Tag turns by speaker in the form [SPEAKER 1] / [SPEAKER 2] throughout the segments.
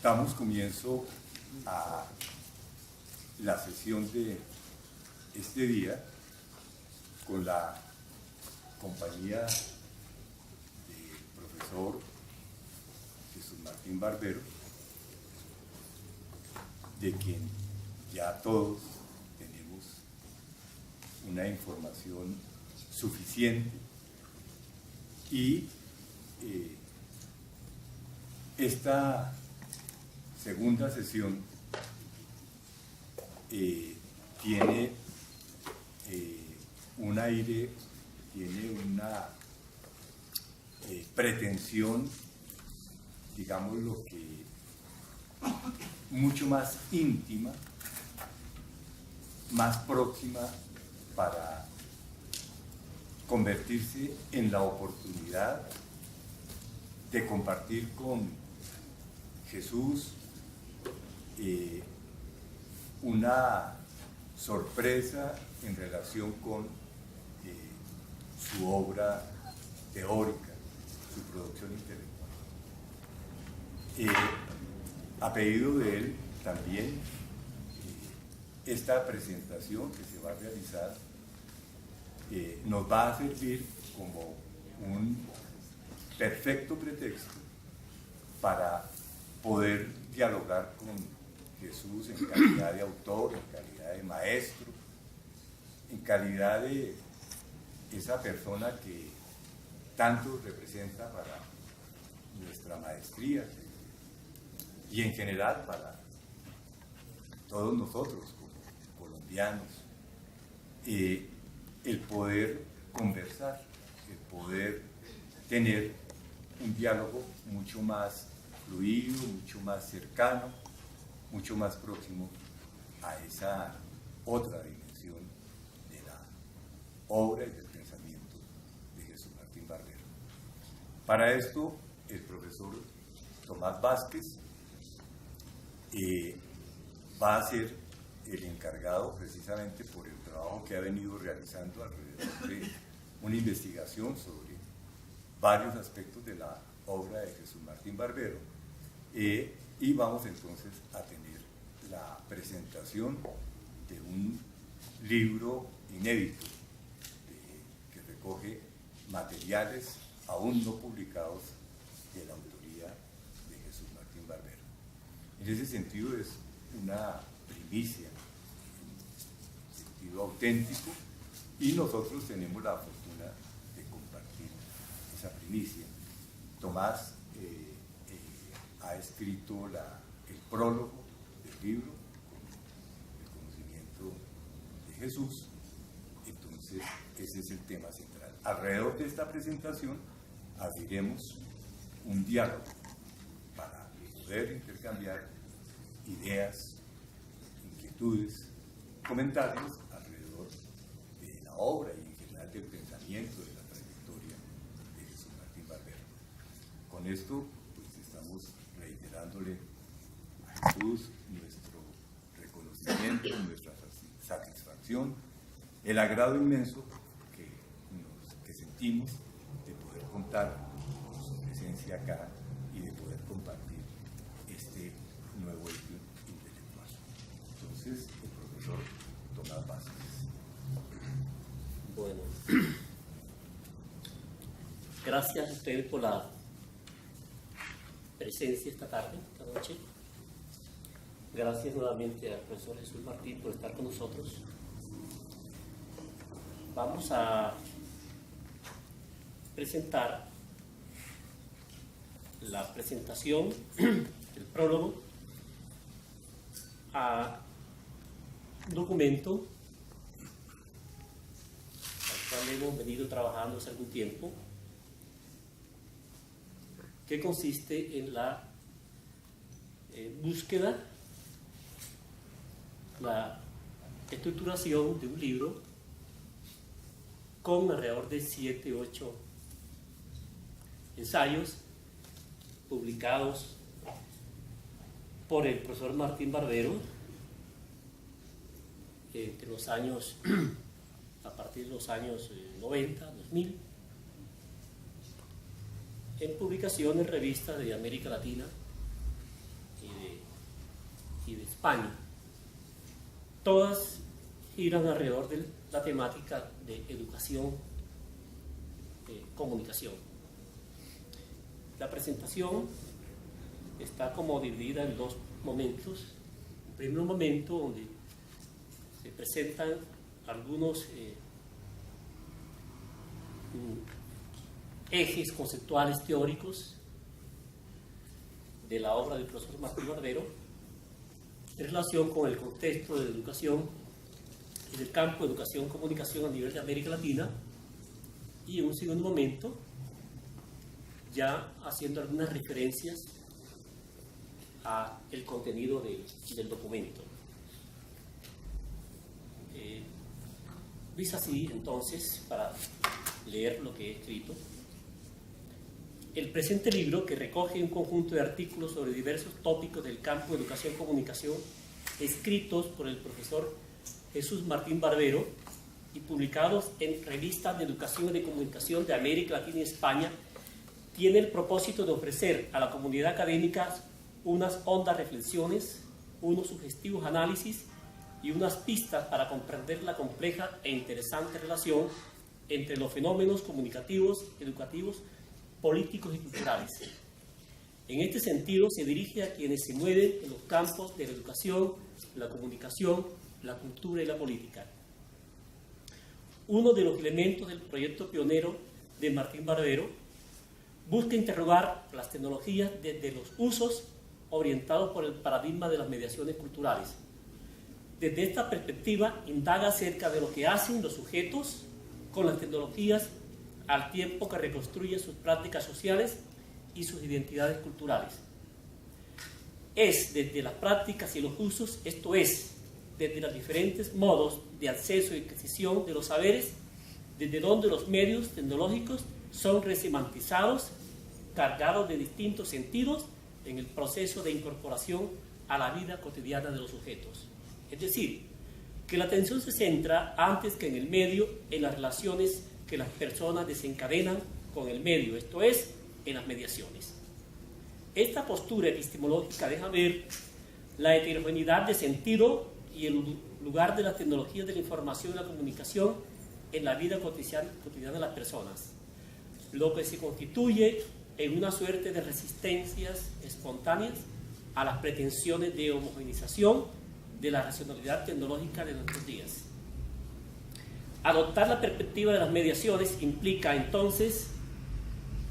[SPEAKER 1] Damos comienzo a la sesión de este día con la compañía del profesor Jesús Martín Barbero, de quien ya todos tenemos una información suficiente y esta segunda sesión tiene un aire, tiene una pretensión, digamos lo que mucho más íntima, más próxima para convertirse en la oportunidad de compartir con Jesús una sorpresa en relación con su obra teórica, su producción intelectual. A pedido de él también, esta presentación que se va a realizar nos va a servir como un perfecto pretexto para poder dialogar con Jesús en calidad de autor, en calidad de maestro, en calidad de esa persona que tanto representa para nuestra maestría y en general para todos nosotros como colombianos, el poder conversar, el poder tener un diálogo mucho más fluido, mucho más cercano, mucho más próximo a esa otra dimensión de la obra y del pensamiento de Jesús Martín Barbero. Para esto, el profesor Tomás Vázquez va a ser el encargado, precisamente por el trabajo que ha venido realizando alrededor de una investigación sobre varios aspectos de la obra de Jesús Martín Barbero, y vamos entonces a tener la presentación de un libro inédito que recoge materiales aún no publicados de la autoría de Jesús Martín Barbero. En ese sentido es una primicia, en sentido auténtico, y nosotros tenemos la fortuna de compartir esa primicia. Tomás ha escrito el prólogo del libro con el conocimiento de Jesús, entonces ese es el tema central. Alrededor de esta presentación abriremos un diálogo para poder intercambiar ideas, inquietudes, comentarios alrededor de la obra y en general del pensamiento, de la trayectoria de Jesús Martín Barbero. Con esto pues estamos reiterándole a Jesús nuestro reconocimiento, nuestra satisfacción, el agrado inmenso que sentimos de poder contar con su presencia acá y de poder compartir este nuevo hecho intelectual. Entonces, el profesor Tomás Vázquez.
[SPEAKER 2] Bueno, gracias a ustedes por la presencia esta tarde, esta noche. Gracias nuevamente al profesor Jesús Martín por estar con nosotros. Vamos a presentar la presentación, el prólogo, a un documento al cual hemos venido trabajando hace algún tiempo, que consiste en la búsqueda, la estructuración de un libro con alrededor de 7 u 8 ensayos publicados por el profesor Martín Barbero entre los años, a partir de los años 90, 2000, en publicaciones, revistas de América Latina y y de España. Todas giran alrededor de la temática de educación, comunicación. La presentación está como dividida en dos momentos. Un primer momento donde se presentan algunos ejes conceptuales teóricos de la obra del profesor Martín Barbero en relación con el contexto de educación en el campo de educación-comunicación a nivel de América Latina, y en un segundo momento ya haciendo algunas referencias a el contenido del documento. Dice así, entonces, para leer lo que he escrito: el presente libro, que recoge un conjunto de artículos sobre diversos tópicos del campo de educación-comunicación, escritos por el profesor Jesús Martín Barbero y publicados en revistas de educación y de comunicación de América Latina y España, tiene el propósito de ofrecer a la comunidad académica unas hondas reflexiones, unos sugestivos análisis y unas pistas para comprender la compleja e interesante relación entre los fenómenos comunicativos, educativos, políticos y culturales. En este sentido, se dirige a quienes se mueven en los campos de la educación, la comunicación, la cultura y la política. Uno de los elementos del proyecto pionero de Martín Barbero busca interrogar las tecnologías desde los usos orientados por el paradigma de las mediaciones culturales. Desde esta perspectiva, indaga acerca de lo que hacen los sujetos con las tecnologías al tiempo que reconstruyen sus prácticas sociales y sus identidades culturales. Es desde las prácticas y los usos, esto es, desde los diferentes modos de acceso y adquisición de los saberes, desde donde los medios tecnológicos son resemantizados, cargados de distintos sentidos en el proceso de incorporación a la vida cotidiana de los sujetos. Es decir, que la atención se centra, antes que en el medio, en las relaciones que las personas desencadenan con el medio, esto es, en las mediaciones. Esta postura epistemológica deja ver la heterogeneidad de sentido y el lugar de las tecnologías de la información y la comunicación en la vida cotidiana de las personas, lo que se constituye en una suerte de resistencias espontáneas a las pretensiones de homogeneización de la racionalidad tecnológica de nuestros días. Adoptar la perspectiva de las mediaciones implica entonces,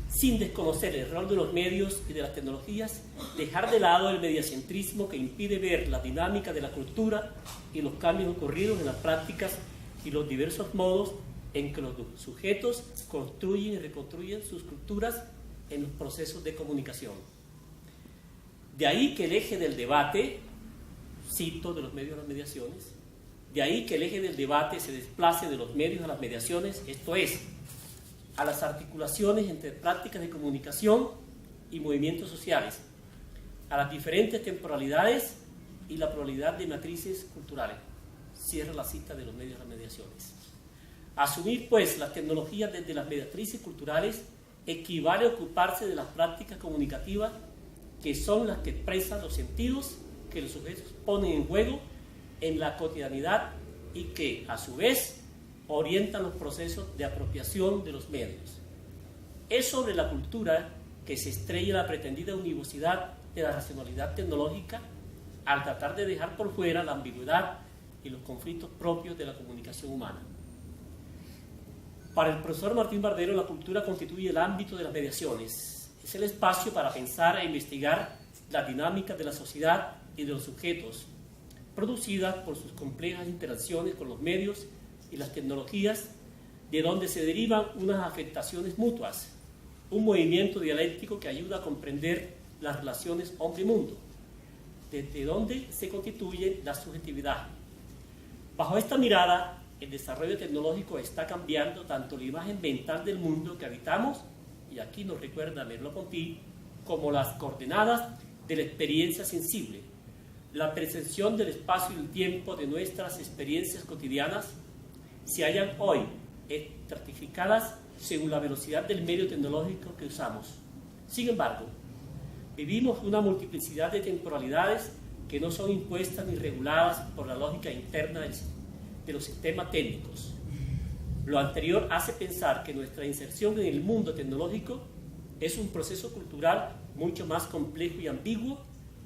[SPEAKER 2] sin desconocer el rol de los medios y de las tecnologías, dejar de lado el mediacentrismo que impide ver la dinámica de la cultura y los cambios ocurridos en las prácticas y los diversos modos en que los sujetos construyen y reconstruyen sus culturas en los procesos de comunicación. De ahí que el eje del debate, cito de los medios a las mediaciones, de ahí que el eje del debate se desplace de los medios a las mediaciones, esto es, a las articulaciones entre prácticas de comunicación y movimientos sociales, a las diferentes temporalidades y la pluralidad de matrices culturales. Cierra la cita de los medios a las mediaciones. Asumir, pues, las tecnologías desde las matrices culturales equivale a ocuparse de las prácticas comunicativas que son las que expresan los sentidos que los sujetos ponen en juego en la cotidianidad y que, a su vez, orientan los procesos de apropiación de los medios. Es sobre la cultura que se estrella la pretendida univocidad de la racionalidad tecnológica al tratar de dejar por fuera la ambigüedad y los conflictos propios de la comunicación humana. Para el profesor Martín Barbero, la cultura constituye el ámbito de las mediaciones. Es el espacio para pensar e investigar la dinámica de la sociedad y de los sujetos, producidas por sus complejas interacciones con los medios y las tecnologías, de donde se derivan unas afectaciones mutuas, un movimiento dialéctico que ayuda a comprender las relaciones hombre-mundo, desde donde se constituye la subjetividad. Bajo esta mirada, el desarrollo tecnológico está cambiando tanto la imagen mental del mundo que habitamos, y aquí nos recuerda Merleau-Ponty, como las coordenadas de la experiencia sensible, la percepción del espacio y el tiempo de nuestras experiencias cotidianas se hallan hoy estratificadas según la velocidad del medio tecnológico que usamos. Sin embargo, vivimos una multiplicidad de temporalidades que no son impuestas ni reguladas por la lógica interna de los sistemas técnicos. Lo anterior hace pensar que nuestra inserción en el mundo tecnológico es un proceso cultural mucho más complejo y ambiguo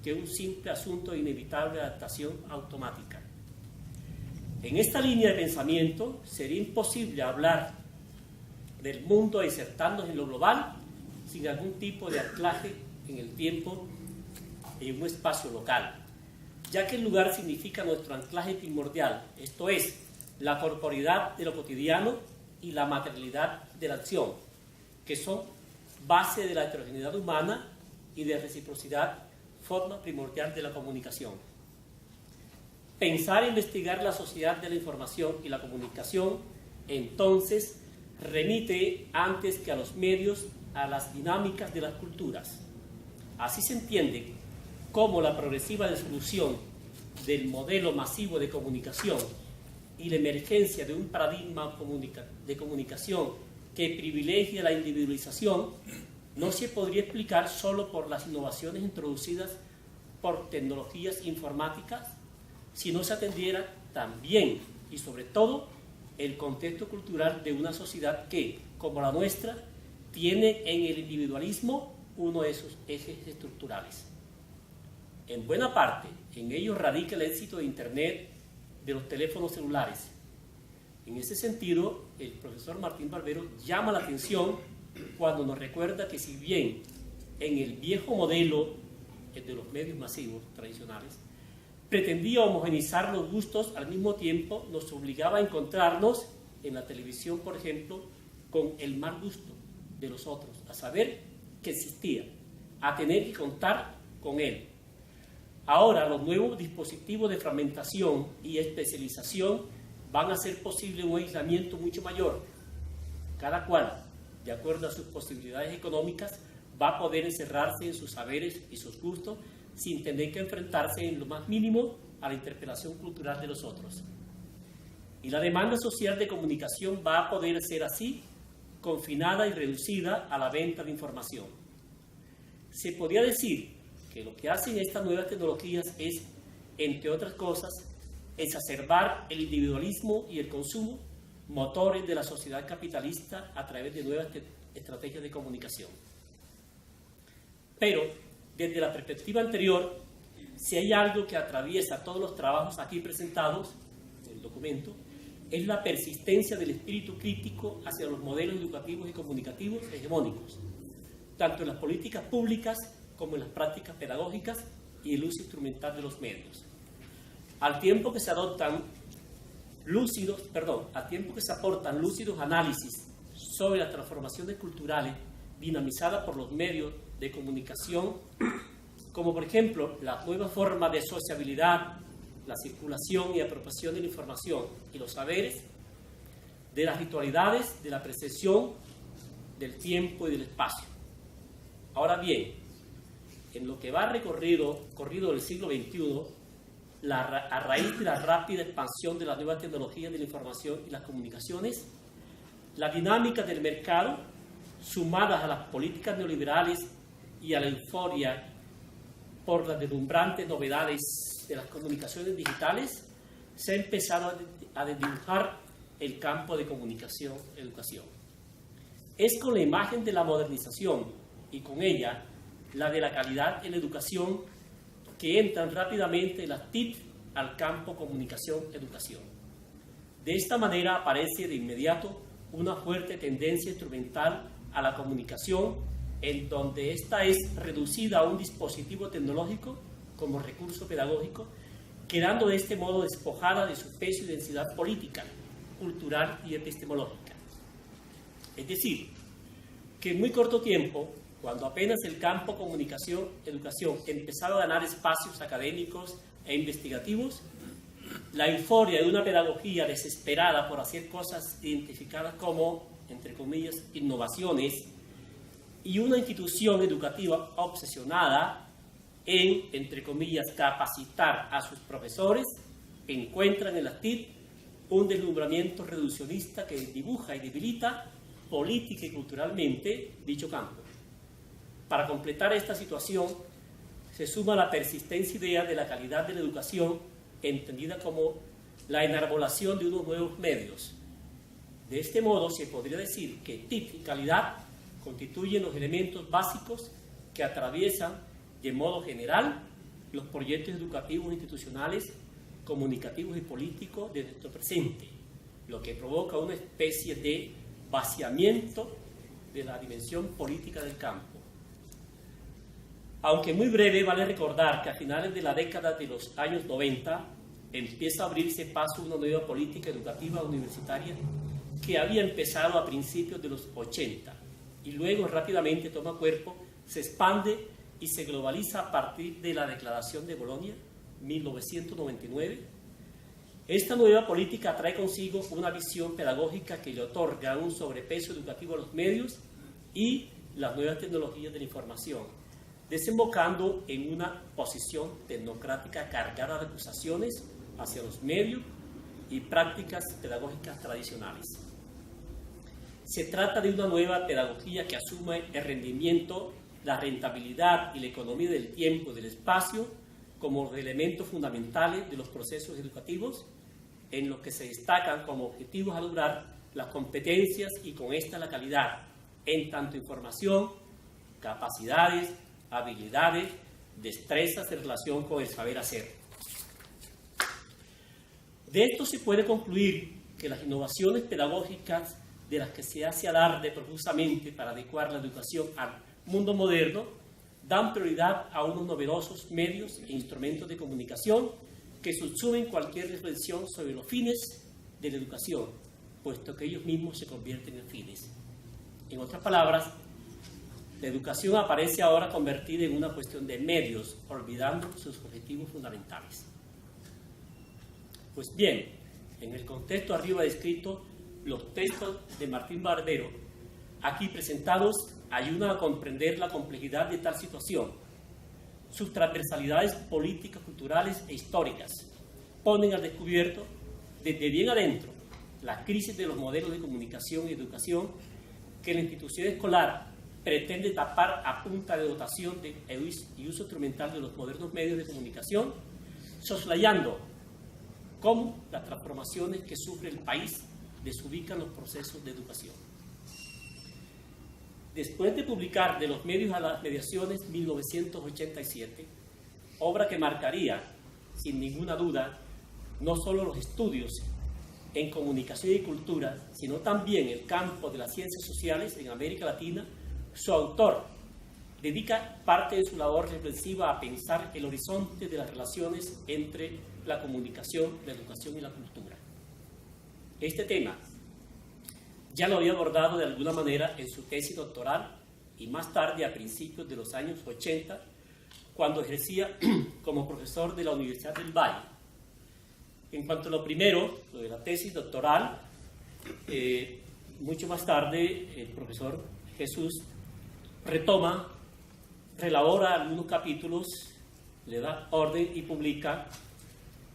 [SPEAKER 2] que un simple asunto de inevitable adaptación automática. En esta línea de pensamiento sería imposible hablar del mundo insertándose en lo global sin algún tipo de anclaje en el tiempo en un espacio local, ya que el lugar significa nuestro anclaje primordial, esto es, la corporeidad de lo cotidiano y la materialidad de la acción, que son base de la heterogeneidad humana y de reciprocidad, forma primordial de la comunicación. Pensar e investigar la sociedad de la información y la comunicación, entonces, remite antes que a los medios a las dinámicas de las culturas. Así se entiende cómo la progresiva disolución del modelo masivo de comunicación y la emergencia de un paradigma de comunicación que privilegia la individualización no se podría explicar solo por las innovaciones introducidas por tecnologías informáticas, si no se atendiera también y sobre todo el contexto cultural de una sociedad que, como la nuestra, tiene en el individualismo uno de sus ejes estructurales. En buena parte, en ello radica el éxito de Internet, de los teléfonos celulares. En ese sentido, el profesor Martín Barbero llama la atención cuando nos recuerda que si bien en el viejo modelo de los medios masivos tradicionales pretendía homogeneizar los gustos, al mismo tiempo nos obligaba a encontrarnos en la televisión, por ejemplo, con el mal gusto de los otros, a saber que existía, a tener que contar con él. Ahora, los nuevos dispositivos de fragmentación y especialización van a hacer posible un aislamiento mucho mayor. Cada cual, de acuerdo a sus posibilidades económicas, va a poder encerrarse en sus saberes y sus gustos sin tener que enfrentarse en lo más mínimo a la interpelación cultural de los otros. Y la demanda social de comunicación va a poder ser así, confinada y reducida a la venta de información. Se podría decir que lo que hacen estas nuevas tecnologías es, entre otras cosas, exacerbar el individualismo y el consumo, motores de la sociedad capitalista a través de nuevas estrategias de comunicación. Pero, desde la perspectiva anterior, si hay algo que atraviesa todos los trabajos aquí presentados en el documento, es la persistencia del espíritu crítico hacia los modelos educativos y comunicativos hegemónicos, tanto en las políticas públicas como en las prácticas pedagógicas y el uso instrumental de los medios. Al tiempo que se aportan lúcidos análisis sobre las transformaciones culturales dinamizadas por los medios de comunicación, como por ejemplo la nueva forma de sociabilidad, la circulación y apropiación de la información y los saberes, de las ritualidades, de la percepción del tiempo y del espacio. Ahora bien, en lo que va corrido del siglo XXI, a raíz de la rápida expansión de las nuevas tecnologías de la información y las comunicaciones, la dinámica del mercado, sumadas a las políticas neoliberales y a la euforia por las deslumbrantes novedades de las comunicaciones digitales, se ha empezado a desdibujar el campo de comunicación-educación. Es con la imagen de la modernización y con ella la de la calidad en la educación que entran rápidamente las TIC al campo comunicación-educación. De esta manera aparece de inmediato una fuerte tendencia instrumental a la comunicación, en donde ésta es reducida a un dispositivo tecnológico como recurso pedagógico, quedando de este modo despojada de su peso y densidad política, cultural y epistemológica. Es decir, que en muy corto tiempo, cuando apenas el campo comunicación-educación empezaba a ganar espacios académicos e investigativos, la euforia de una pedagogía desesperada por hacer cosas identificadas como, entre comillas, innovaciones, y una institución educativa obsesionada en, entre comillas, capacitar a sus profesores, encuentran en la TIC un deslumbramiento reduccionista que dibuja y debilita política y culturalmente dicho campo. Para completar esta situación, se suma la persistente idea de la calidad de la educación, entendida como la enarbolación de unos nuevos medios. De este modo, se podría decir que TIC y calidad constituyen los elementos básicos que atraviesan de modo general los proyectos educativos institucionales, comunicativos y políticos de nuestro presente, lo que provoca una especie de vaciamiento de la dimensión política del campo. Aunque muy breve, vale recordar que a finales de la década de los años 90 empieza a abrirse paso una nueva política educativa universitaria que había empezado a principios de los 80 y luego rápidamente toma cuerpo, se expande y se globaliza a partir de la Declaración de Bolonia, 1999. Esta nueva política trae consigo una visión pedagógica que le otorga un sobrepeso educativo a los medios y las nuevas tecnologías de la información, desembocando en una posición tecnocrática cargada de acusaciones hacia los medios y prácticas pedagógicas tradicionales. Se trata de una nueva pedagogía que asume el rendimiento, la rentabilidad y la economía del tiempo y del espacio como los elementos fundamentales de los procesos educativos, en los que se destacan como objetivos a lograr las competencias y con esta la calidad, en tanto información, capacidades, habilidades, destrezas en relación con el saber hacer. De esto se puede concluir que las innovaciones pedagógicas de las que se hace alarde profusamente para adecuar la educación al mundo moderno dan prioridad a unos novedosos medios e instrumentos de comunicación que subsumen cualquier reflexión sobre los fines de la educación, puesto que ellos mismos se convierten en fines. En otras palabras, la educación aparece ahora convertida en una cuestión de medios, olvidando sus objetivos fundamentales. Pues bien, en el contexto arriba descrito, los textos de Martín Barbero, aquí presentados, ayudan a comprender la complejidad de tal situación. Sus transversalidades políticas, culturales e históricas ponen al descubierto, desde bien adentro, la crisis de los modelos de comunicación y educación que la institución escolar pretende tapar a punta de dotación y uso instrumental de los modernos medios de comunicación, soslayando cómo las transformaciones que sufre el país desubican los procesos de educación. Después de publicar De los medios a las mediaciones, 1987, obra que marcaría, sin ninguna duda, no solo los estudios en comunicación y cultura, sino también el campo de las ciencias sociales en América Latina, su autor dedica parte de su labor reflexiva a pensar el horizonte de las relaciones entre la comunicación, la educación y la cultura. Este tema ya lo había abordado de alguna manera en su tesis doctoral y más tarde a principios de los años 80, cuando ejercía como profesor de la Universidad del Valle. En cuanto a lo primero, lo de la tesis doctoral, mucho más tarde el profesor Jesús relabora algunos capítulos, le da orden y publica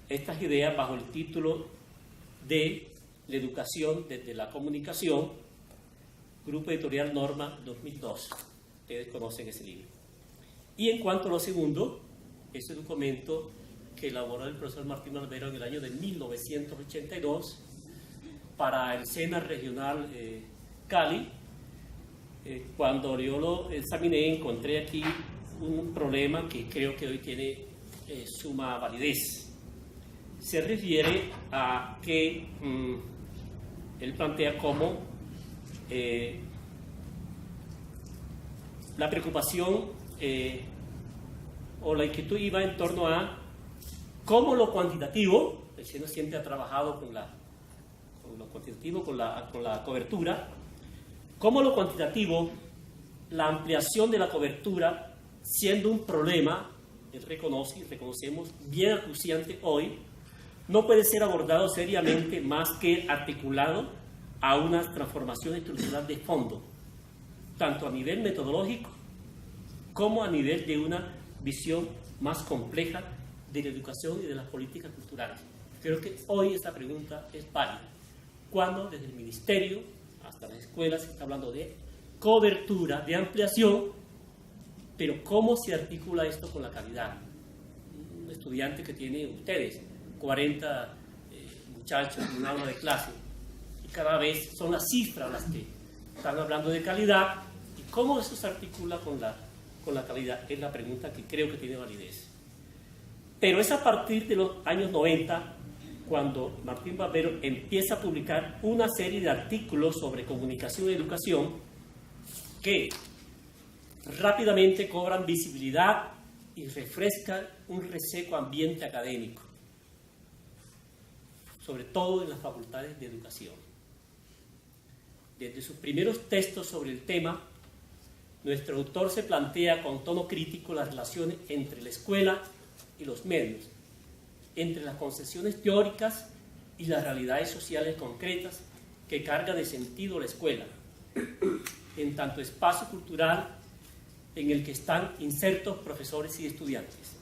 [SPEAKER 2] estas ideas bajo el título de La educación desde la comunicación, Grupo Editorial Norma 2002. Ustedes conocen ese libro. Y en cuanto a lo segundo, ese documento que elaboró el profesor Martín Barbero en el año de 1982 para el SENA Regional Cali. Cuando yo lo examiné, encontré aquí un problema que creo que hoy tiene suma validez. Se refiere a que él plantea cómo la preocupación o la inquietud iba en torno a cómo lo cuantitativo, el SENA siempre ha trabajado con lo cuantitativo, con la cobertura, cómo lo cuantitativo, la ampliación de la cobertura, siendo un problema, él reconoce y reconocemos, bien acuciante hoy, no puede ser abordado seriamente más que articulado a una transformación estructural de fondo, tanto a nivel metodológico como a nivel de una visión más compleja de la educación y de las políticas culturales. Creo que hoy esta pregunta es válida. Cuando desde el Ministerio hasta las escuelas se está hablando de cobertura, de ampliación, Pero ¿cómo se articula esto con la calidad? Un estudiante que tiene ustedes, 40 muchachos en un aula de clase, y cada vez son las cifras las que están hablando de calidad, y cómo eso se articula con la calidad, es la pregunta que creo que tiene validez. Pero es a partir de los años 90 cuando Martín Barbero empieza a publicar una serie de artículos sobre comunicación y educación que rápidamente cobran visibilidad y refrescan un reseco ambiente académico, sobre todo en las facultades de educación. Desde sus primeros textos sobre el tema, nuestro autor se plantea con tono crítico las relaciones entre la escuela y los medios, entre las concepciones teóricas y las realidades sociales concretas que carga de sentido la escuela, en tanto espacio cultural en el que están insertos profesores y estudiantes.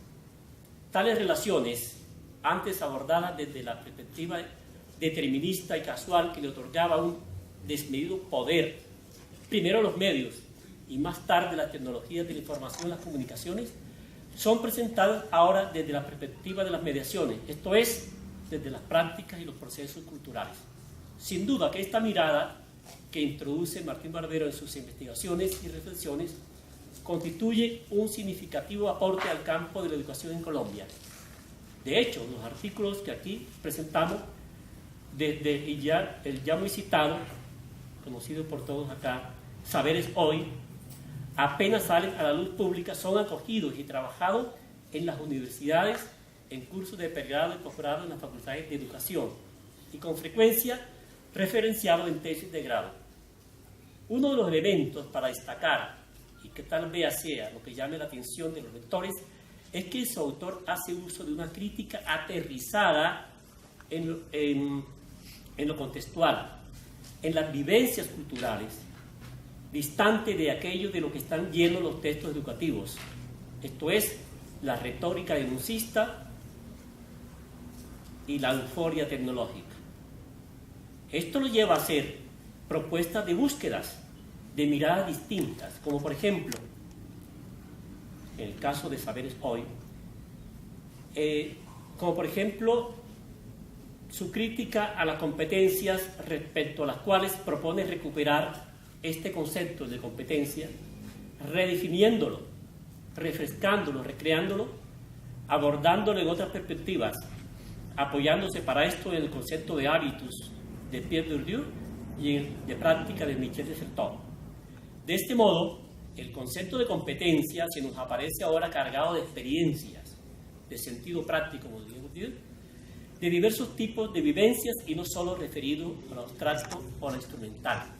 [SPEAKER 2] Tales relaciones, antes abordadas desde la perspectiva determinista y casual que le otorgaba un desmedido poder, primero a los medios y más tarde las tecnologías de la información y las comunicaciones, son presentadas ahora desde la perspectiva de las mediaciones, esto es, desde las prácticas y los procesos culturales. Sin duda que esta mirada que introduce Martín Barbero en sus investigaciones y reflexiones constituye un significativo aporte al campo de la educación en Colombia. De hecho, los artículos que aquí presentamos, desde el ya muy citado, conocido por todos acá, Saberes Hoy, apenas salen a la luz pública, son acogidos y trabajados en las universidades, en cursos de pregrado y posgrado en las facultades de educación, y con frecuencia referenciados en tesis de grado. Uno de los elementos para destacar, y que tal vez sea lo que llame la atención de los lectores, es que su autor hace uso de una crítica aterrizada en lo contextual, en las vivencias culturales, distante de aquello de lo que están llenos los textos educativos, esto es, la retórica denuncista y la euforia tecnológica. Esto lo lleva a hacer propuestas de búsquedas, de miradas distintas, como por ejemplo, en el caso de Saberes Hoy, como por ejemplo, su crítica a las competencias respecto a las cuales propone recuperar este concepto de competencia, redefiniéndolo, refrescándolo, recreándolo, abordándolo en otras perspectivas, apoyándose para esto en el concepto de hábitos de Pierre Bourdieu y de práctica de Michel de Certeau. De este modo, el concepto de competencia se nos aparece ahora cargado de experiencias, de sentido práctico, como diría Bourdieu, de diversos tipos de vivencias y no solo referido a lo abstracto o a lo instrumental.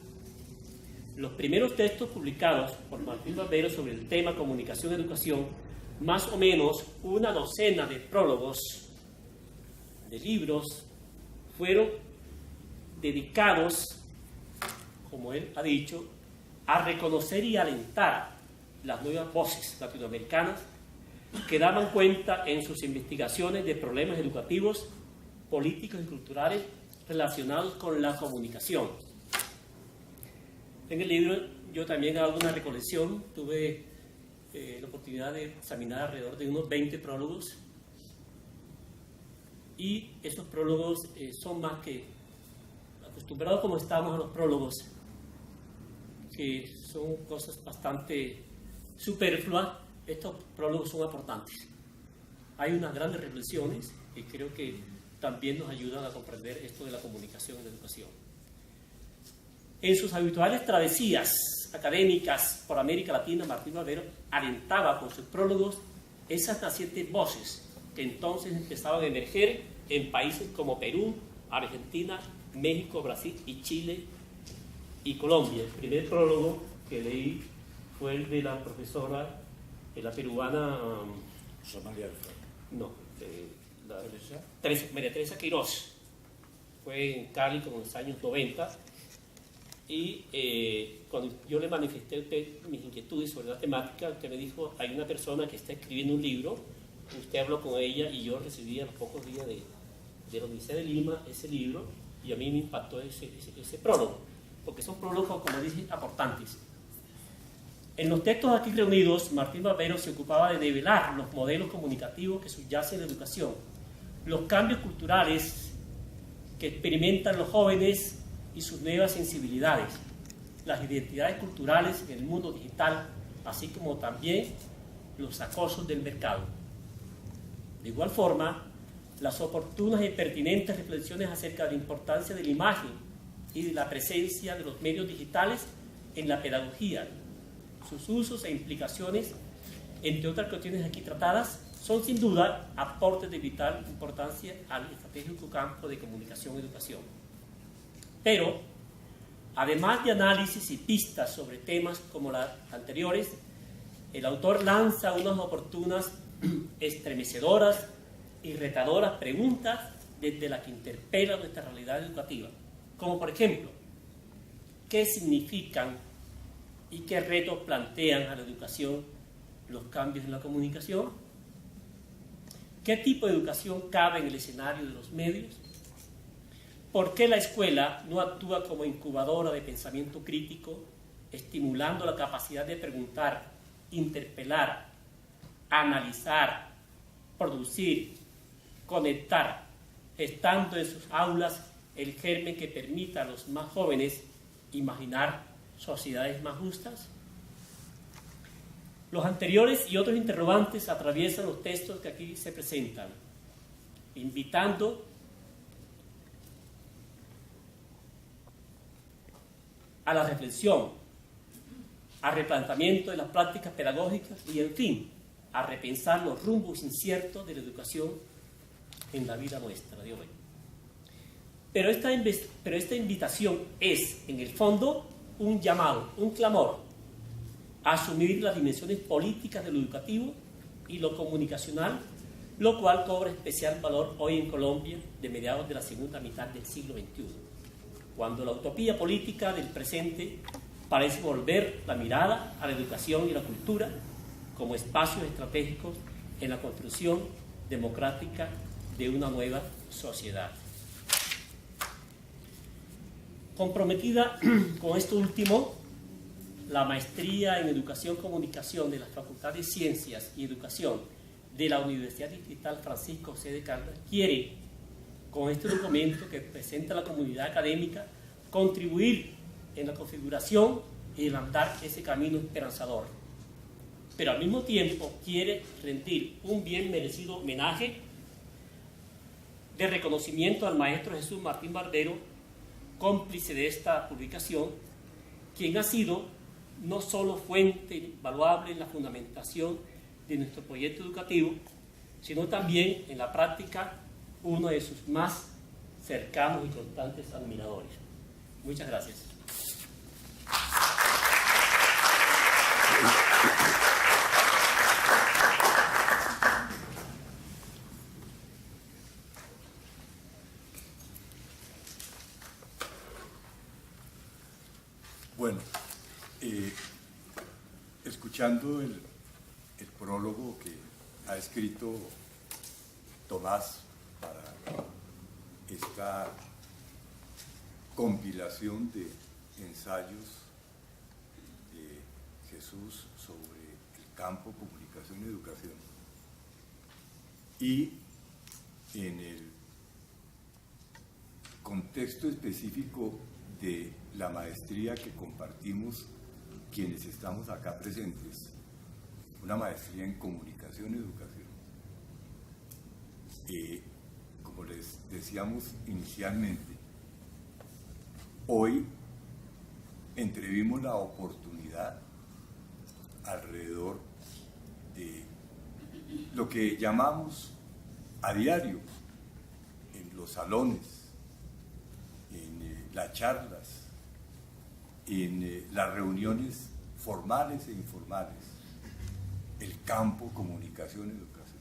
[SPEAKER 2] Los primeros textos publicados por Martín Barbero sobre el tema comunicación y educación, más o menos una docena de prólogos de libros, fueron dedicados, como él ha dicho, a reconocer y alentar las nuevas voces latinoamericanas que daban cuenta en sus investigaciones de problemas educativos, políticos y culturales relacionados con la comunicación. En el libro yo también hago una recolección, tuve la oportunidad de examinar alrededor de unos 20 prólogos, y esos prólogos son más que acostumbrados como estamos a los prólogos, que son cosas bastante superfluas. Estos prólogos son aportantes. Hay unas grandes reflexiones que creo que también nos ayudan a comprender esto de la comunicación en la educación. En sus habituales travesías académicas por América Latina, Martín Barbero alentaba con sus prólogos esas nacientes voces que entonces empezaban a emerger en países como Perú, Argentina, México, Brasil y Chile y Colombia. El primer prólogo que leí fue el de la profesora, la peruana, María Teresa Queiroz. Fue en Cali como en los años 90, y cuando yo le manifesté a usted mis inquietudes sobre la temática, usted me dijo: hay una persona que está escribiendo un libro, usted habló con ella, y yo recibí a los pocos días de la Universidad de Lima ese libro, y a mí me impactó ese prólogo, porque son prólogos, como dije, aportantes. En los textos aquí reunidos, Martín Barbero se ocupaba de develar los modelos comunicativos que subyacen en la educación, los cambios culturales que experimentan los jóvenes y sus nuevas sensibilidades, las identidades culturales en el mundo digital, así como también los acosos del mercado. De igual forma, las oportunas y pertinentes reflexiones acerca de la importancia de la imagen y de la presencia de los medios digitales en la pedagogía, sus usos e implicaciones, entre otras cuestiones aquí tratadas, son sin duda aportes de vital importancia al estratégico campo de comunicación y educación. Pero, además de análisis y pistas sobre temas como las anteriores, el autor lanza unas oportunas, estremecedoras y retadoras preguntas desde las que interpela nuestra realidad educativa, como por ejemplo, ¿qué significan y qué retos plantean a la educación los cambios en la comunicación? ¿Qué tipo de educación cabe en el escenario de los medios? ¿Por qué la escuela no actúa como incubadora de pensamiento crítico, estimulando la capacidad de preguntar, interpelar, analizar, producir, conectar, estando en sus aulas el germen que permita a los más jóvenes imaginar sociedades más justas? Los anteriores y otros interrogantes atraviesan los textos que aquí se presentan, invitando a la reflexión, al replanteamiento de las prácticas pedagógicas y, en fin, a repensar los rumbos inciertos de la educación en la vida nuestra de hoy. Pero esta invitación es, en el fondo, un llamado, un clamor a asumir las dimensiones políticas de lo educativo y lo comunicacional, lo cual cobra especial valor hoy en Colombia de mediados de la segunda mitad del siglo XXI, cuando la utopía política del presente parece volver la mirada a la educación y la cultura como espacios estratégicos en la construcción democrática de una nueva sociedad. Comprometida con esto último, la maestría en Educación Comunicación de la Facultad de Ciencias y Educación de la Universidad Distrital Francisco José de Caldas quiere, con este documento que presenta la comunidad académica, contribuir en la configuración y el andar ese camino esperanzador. Pero al mismo tiempo quiere rendir un bien merecido homenaje de reconocimiento al maestro Jesús Martín Barbero, cómplice de esta publicación, quien ha sido no solo fuente invaluable en la fundamentación de nuestro proyecto educativo, sino también en la práctica uno de sus más cercanos y constantes admiradores. Muchas gracias.
[SPEAKER 1] Bueno, escuchando el prólogo que ha escrito Tomás para esta compilación de ensayos de Jesús sobre el campo comunicación y educación, y en el contexto específico de la maestría que compartimos quienes estamos acá presentes, una maestría en comunicación y educación. Como les decíamos inicialmente, hoy entrevimos la oportunidad alrededor de lo que llamamos a diario en los salones, en las charlas, en las reuniones formales e informales, el campo comunicación y educación.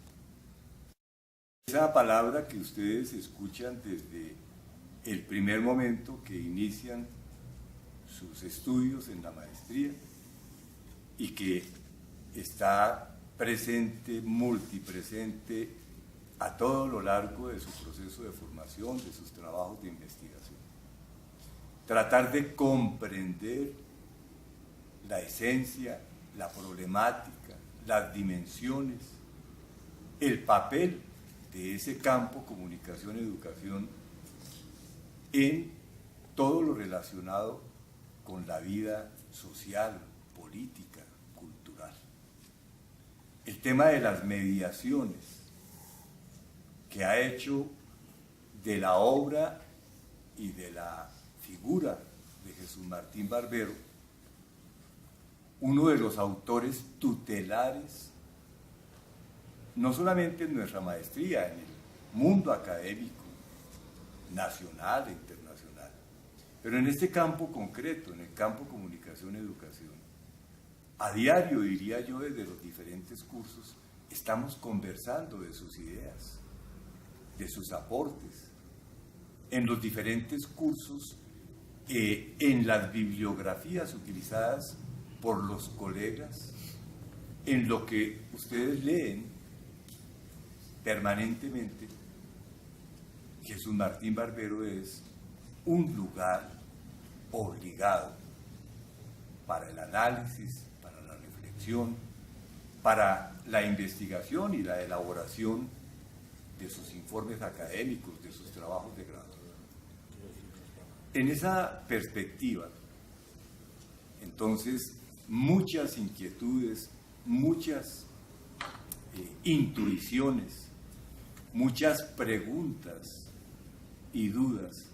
[SPEAKER 1] Esa palabra que ustedes escuchan desde el primer momento que inician sus estudios en la maestría y que está presente, multipresente a todo lo largo de su proceso de formación, de sus trabajos de investigación. Tratar de comprender la esencia la problemática, las dimensiones, el papel de ese campo comunicación-educación en todo lo relacionado con la vida social, política, cultural. El tema de las mediaciones que ha hecho de la obra y de la figura de Jesús Martín Barbero uno de los autores tutelares, no solamente en nuestra maestría, en el mundo académico, nacional e internacional, pero en este campo concreto, en el campo comunicación-educación. A diario, diría yo, desde los diferentes cursos, estamos conversando de sus ideas, de sus aportes, en los diferentes cursos, en las bibliografías utilizadas por los colegas, en lo que ustedes leen permanentemente. Jesús Martín Barbero es un lugar obligado para el análisis, para la reflexión, para la investigación y la elaboración de sus informes académicos, de sus trabajos de grado. En esa perspectiva, entonces, muchas inquietudes, muchas intuiciones, muchas preguntas y dudas,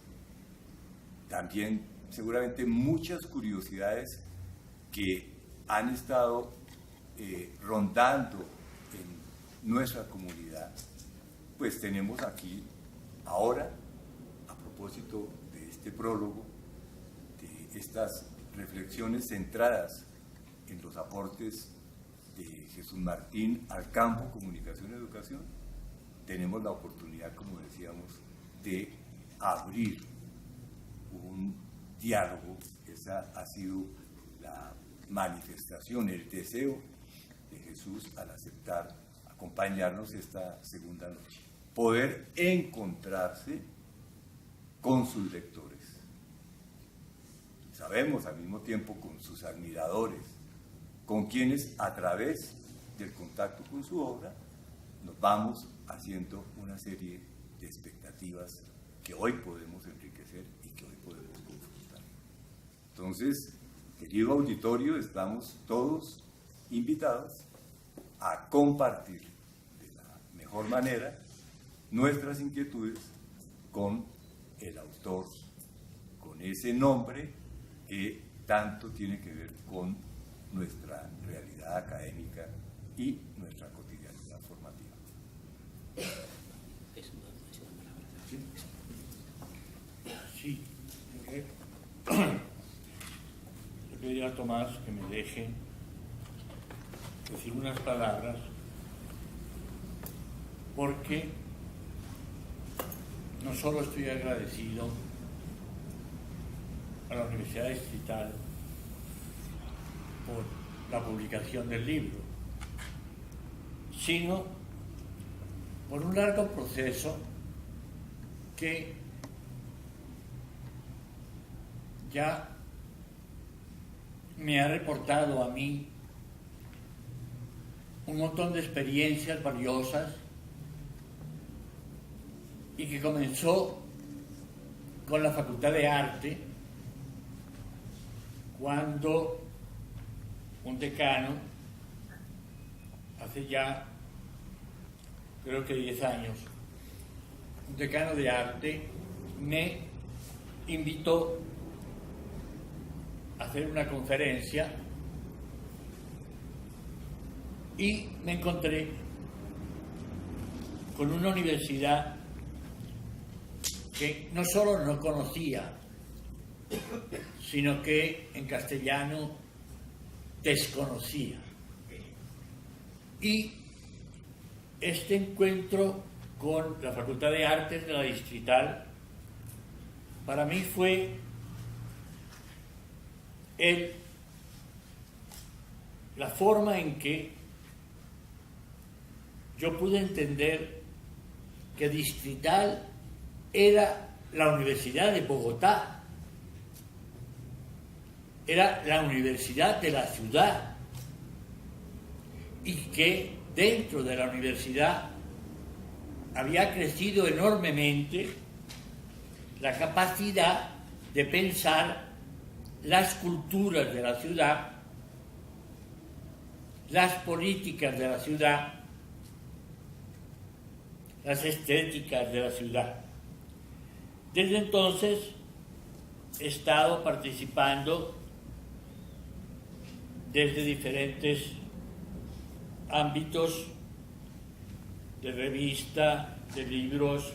[SPEAKER 1] también seguramente muchas curiosidades que han estado rondando en nuestra comunidad, pues tenemos aquí ahora, a propósito de este prólogo, de estas reflexiones centradas en los aportes de Jesús Martín al campo comunicación-educación, tenemos la oportunidad, como decíamos, de abrir un diálogo. Esa ha sido la manifestación, el deseo de Jesús al aceptar acompañarnos esta segunda noche. Poder encontrarse con sus lectores. Sabemos al mismo tiempo con sus admiradores, con quienes a través del contacto con su obra nos vamos haciendo una serie de expectativas que hoy podemos enriquecer y que hoy podemos confrontar. Entonces, querido auditorio, estamos todos invitados a compartir de la mejor manera nuestras inquietudes con el autor, con ese nombre que tanto tiene que ver con nuestra realidad académica y nuestra cotidianidad formativa.
[SPEAKER 3] Sí. Yo pediría a Tomás que me deje decir unas palabras, porque no solo estoy agradecido a la Universidad Distrital por la publicación del libro, sino por un largo proceso que ya me ha reportado a mí un montón de experiencias valiosas y que comenzó con la Facultad de Arte, cuando un decano, hace ya creo que 10 años, un decano de arte me invitó a hacer una conferencia y me encontré con una universidad que no solo no conocía, sino que en castellano desconocía. Y este encuentro con la Facultad de Artes de la Distrital para mí fue la forma en que yo pude entender que Distrital era la Universidad de Bogotá, era la universidad de la ciudad, y que dentro de la universidad había crecido enormemente la capacidad de pensar las culturas de la ciudad, las políticas de la ciudad, las estéticas de la ciudad. Desde entonces he estado participando desde diferentes ámbitos de revista, de libros,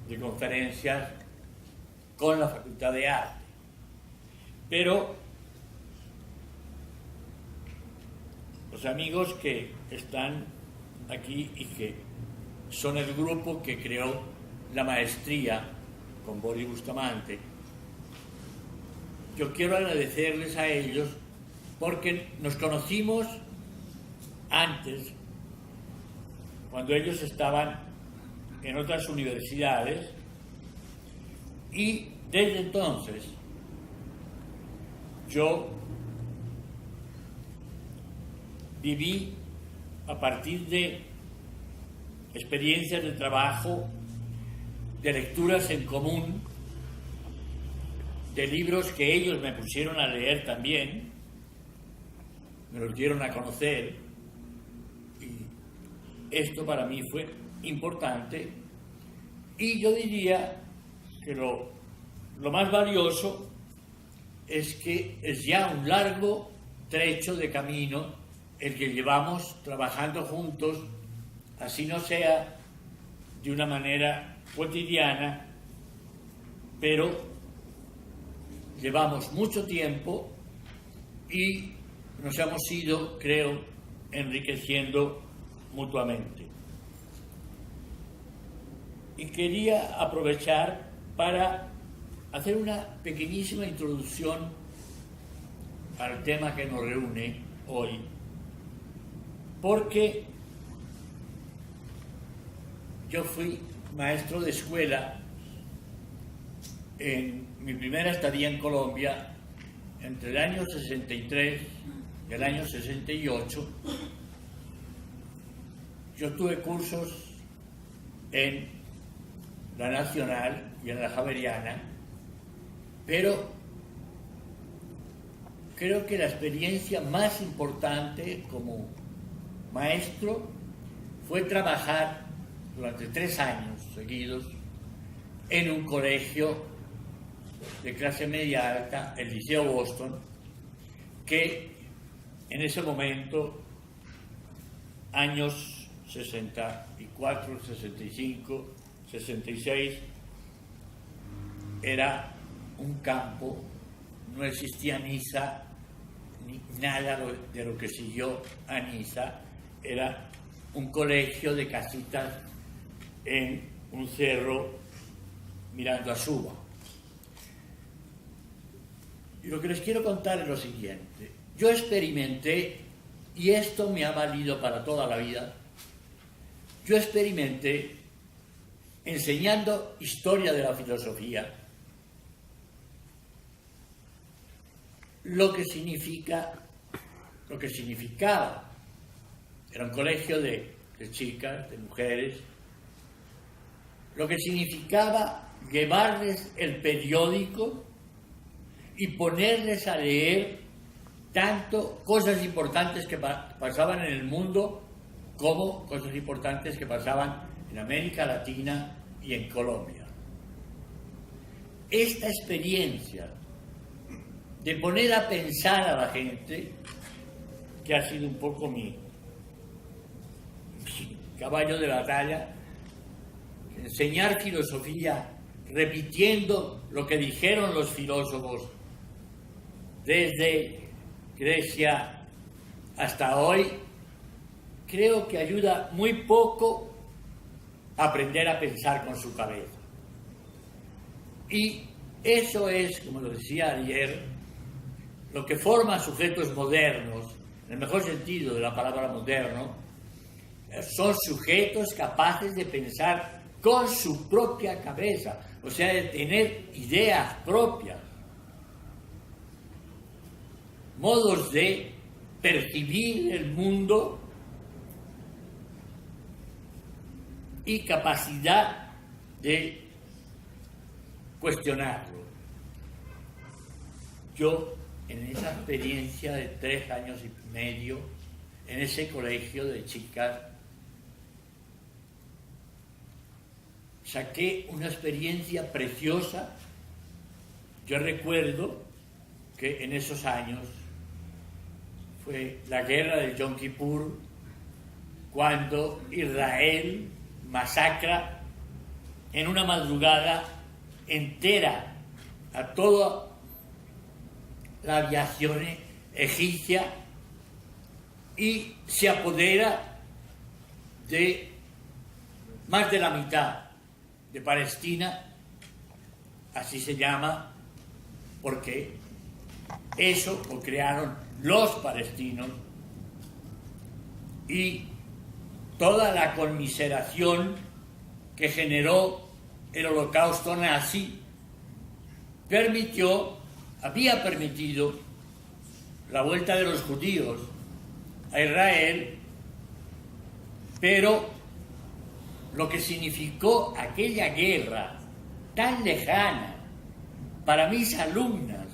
[SPEAKER 3] de conferencias con la Facultad de Arte. Pero los amigos que están aquí y que son el grupo que creó la maestría con Boris Bustamante, yo quiero agradecerles a ellos porque nos conocimos antes, cuando ellos estaban en otras universidades, y desde entonces yo viví a partir de experiencias de trabajo, de lecturas en común, de libros que ellos me pusieron a leer también, me los dieron a conocer, y esto para mí fue importante. Y yo diría que lo más valioso es que es ya un largo trecho de camino el que llevamos trabajando juntos, así no sea de una manera cotidiana, pero llevamos mucho tiempo y nos hemos ido, creo, enriqueciendo mutuamente. Y quería aprovechar para hacer una pequeñísima introducción al tema que nos reúne hoy, porque yo fui maestro de escuela en mi primera estadía en Colombia entre el año 63 y el año 68. Yo tuve cursos en la Nacional y en la Javeriana, pero creo que la experiencia más importante como maestro fue trabajar durante 3 años seguidos en un colegio de clase media alta, el Liceo Boston, que en ese momento, años 64, 65, 66, era un campo, no existía Niza, ni nada de lo que siguió a Niza, era un colegio de casitas en un cerro mirando a Suba. Y lo que les quiero contar es lo siguiente. Yo experimenté, y esto me ha valido para toda la vida, yo experimenté enseñando historia de la filosofía, lo que significaba. Era un colegio de chicas, de mujeres, lo que significaba llevarles el periódico y ponerles a leer tanto cosas importantes que pasaban en el mundo como cosas importantes que pasaban en América Latina y en Colombia. Esta experiencia de poner a pensar a la gente, que ha sido un poco mi caballo de batalla, enseñar filosofía repitiendo lo que dijeron los filósofos desde Grecia hasta hoy, creo que ayuda muy poco a aprender a pensar con su cabeza. Y eso es, como lo decía ayer, lo que forma sujetos modernos, en el mejor sentido de la palabra moderno. Son sujetos capaces de pensar con su propia cabeza, o sea, de tener ideas propias, modos de percibir el mundo y capacidad de cuestionarlo. Yo, en esa experiencia de 3 años y medio, en ese colegio de chicas, saqué una experiencia preciosa. Yo recuerdo que en esos años fue la guerra del Yom Kippur, cuando Israel masacra en una madrugada entera a toda la aviación egipcia y se apodera de más de la mitad de Palestina. Así se llama porque eso lo crearon los palestinos, y toda la conmiseración que generó el holocausto nazi había permitido la vuelta de los judíos a Israel, pero lo que significó aquella guerra tan lejana para mis alumnas,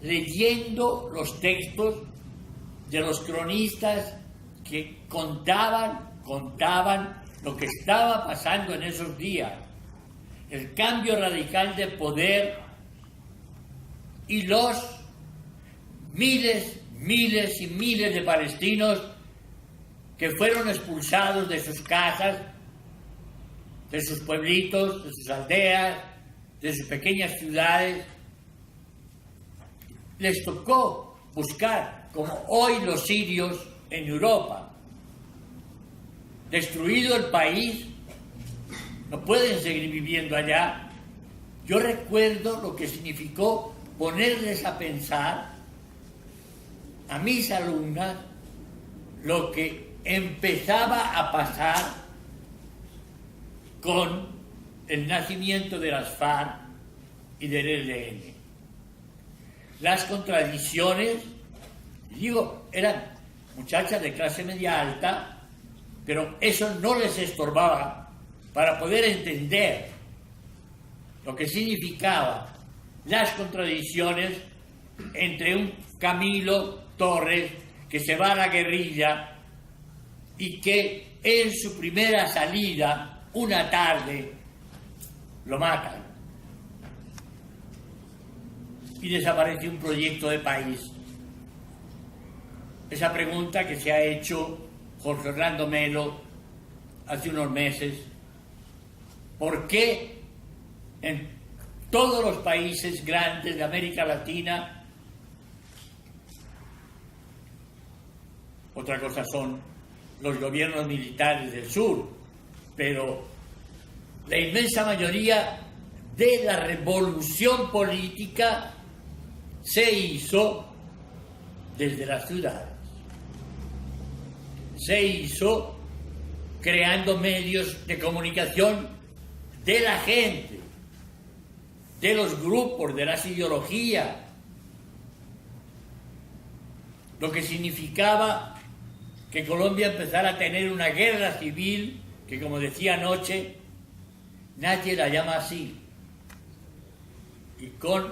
[SPEAKER 3] leyendo los textos de los cronistas que contaban lo que estaba pasando en esos días, el cambio radical de poder y los miles y miles de palestinos que fueron expulsados de sus casas, de sus pueblitos, de sus aldeas, de sus pequeñas ciudades. Les tocó buscar, como hoy los sirios en Europa. Destruido el país, no pueden seguir viviendo allá. Yo recuerdo lo que significó ponerles a pensar a mis alumnas lo que empezaba a pasar con el nacimiento de las FARC y del ELN. Las contradicciones, digo, eran muchachas de clase media alta, pero eso no les estorbaba para poder entender lo que significaba las contradicciones entre un Camilo Torres que se va a la guerrilla y que en su primera salida, una tarde, lo matan y desaparece un proyecto de país. Esa pregunta que se ha hecho Jorge Orlando Melo hace unos meses: ¿por qué en todos los países grandes de América Latina, otra cosa son los gobiernos militares del sur, pero la inmensa mayoría de la revolución política se hizo desde las ciudades? Se hizo creando medios de comunicación de la gente, de los grupos, de las ideologías, lo que significaba que Colombia empezara a tener una guerra civil que, como decía anoche, nadie la llama así, y con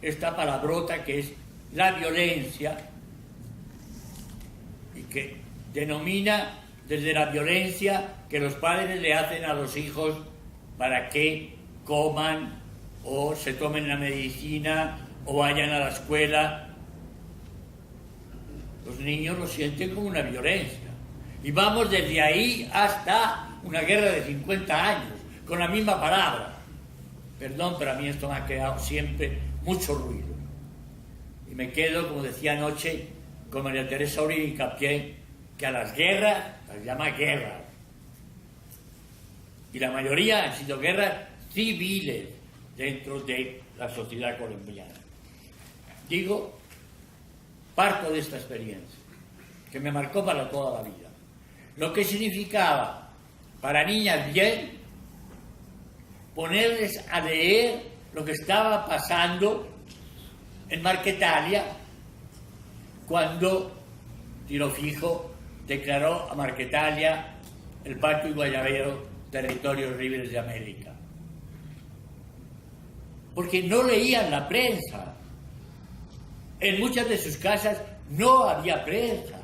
[SPEAKER 3] esta palabrota que es la violencia, y que denomina desde la violencia que los padres le hacen a los hijos para que coman o se tomen la medicina o vayan a la escuela. Los niños lo sienten como una violencia. Y vamos desde ahí hasta una guerra de 50 años, con la misma palabra. Perdón, pero a mí esto me ha quedado siempre mucho ruido. Y me quedo, como decía anoche, con María Teresa Uribe y Capié, que a las guerras las llama guerras. Y la mayoría han sido guerras civiles dentro de la sociedad colombiana. Digo, parto de esta experiencia, que me marcó para toda la vida. Lo que significaba para niñas bien ponerles a leer lo que estaba pasando en Marquetalia cuando Tiro Fijo declaró a Marquetalia el Pacho y Guayabero, territorios libres de América. Porque no leían la prensa. En muchas de sus casas no había prensa.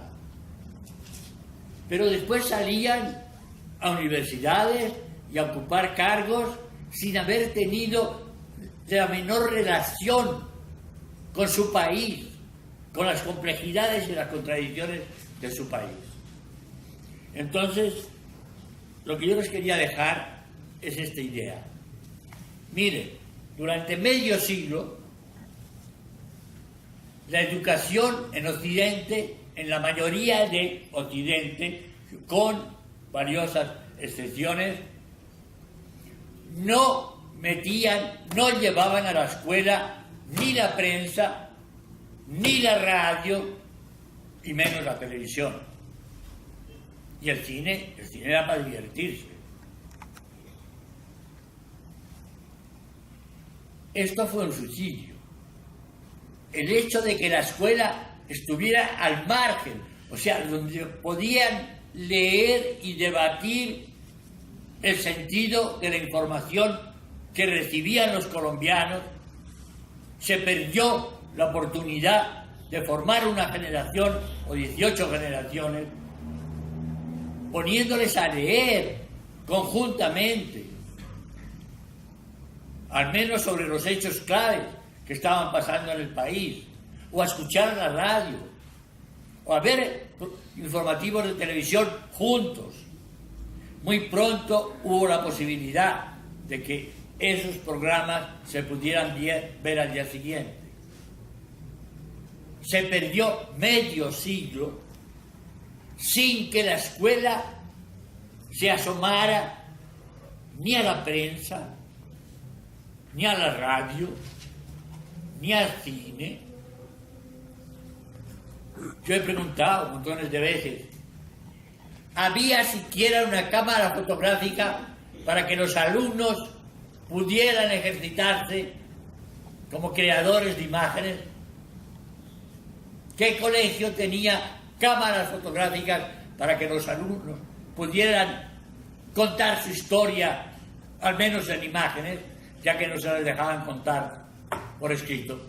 [SPEAKER 3] Pero después salían a universidades y a ocupar cargos sin haber tenido la menor relación con su país, con las complejidades y las contradicciones de su país. Entonces, lo que yo les quería dejar es esta idea. Miren, durante medio siglo, la educación en Occidente, en la mayoría de Occidente, con valiosas excepciones, no llevaban a la escuela ni la prensa, ni la radio, y menos la televisión. Y el cine era para divertirse. Esto fue un suicidio. El hecho de que la escuela estuviera al margen, o sea, donde podían leer y debatir el sentido de la información que recibían los colombianos, se perdió la oportunidad de formar una generación o 18 generaciones, poniéndoles a leer conjuntamente, al menos sobre los hechos claves que estaban pasando en el país, o a escuchar la radio, o a ver informativos de televisión juntos. Muy pronto hubo la posibilidad de que esos programas se pudieran ver al día siguiente. Se perdió medio siglo sin que la escuela se asomara ni a la prensa, ni a la radio, ni al cine. Yo he preguntado montones de veces, ¿había siquiera una cámara fotográfica para que los alumnos pudieran ejercitarse como creadores de imágenes? ¿Qué colegio tenía cámaras fotográficas para que los alumnos pudieran contar su historia, al menos en imágenes, ya que no se les dejaban contar por escrito,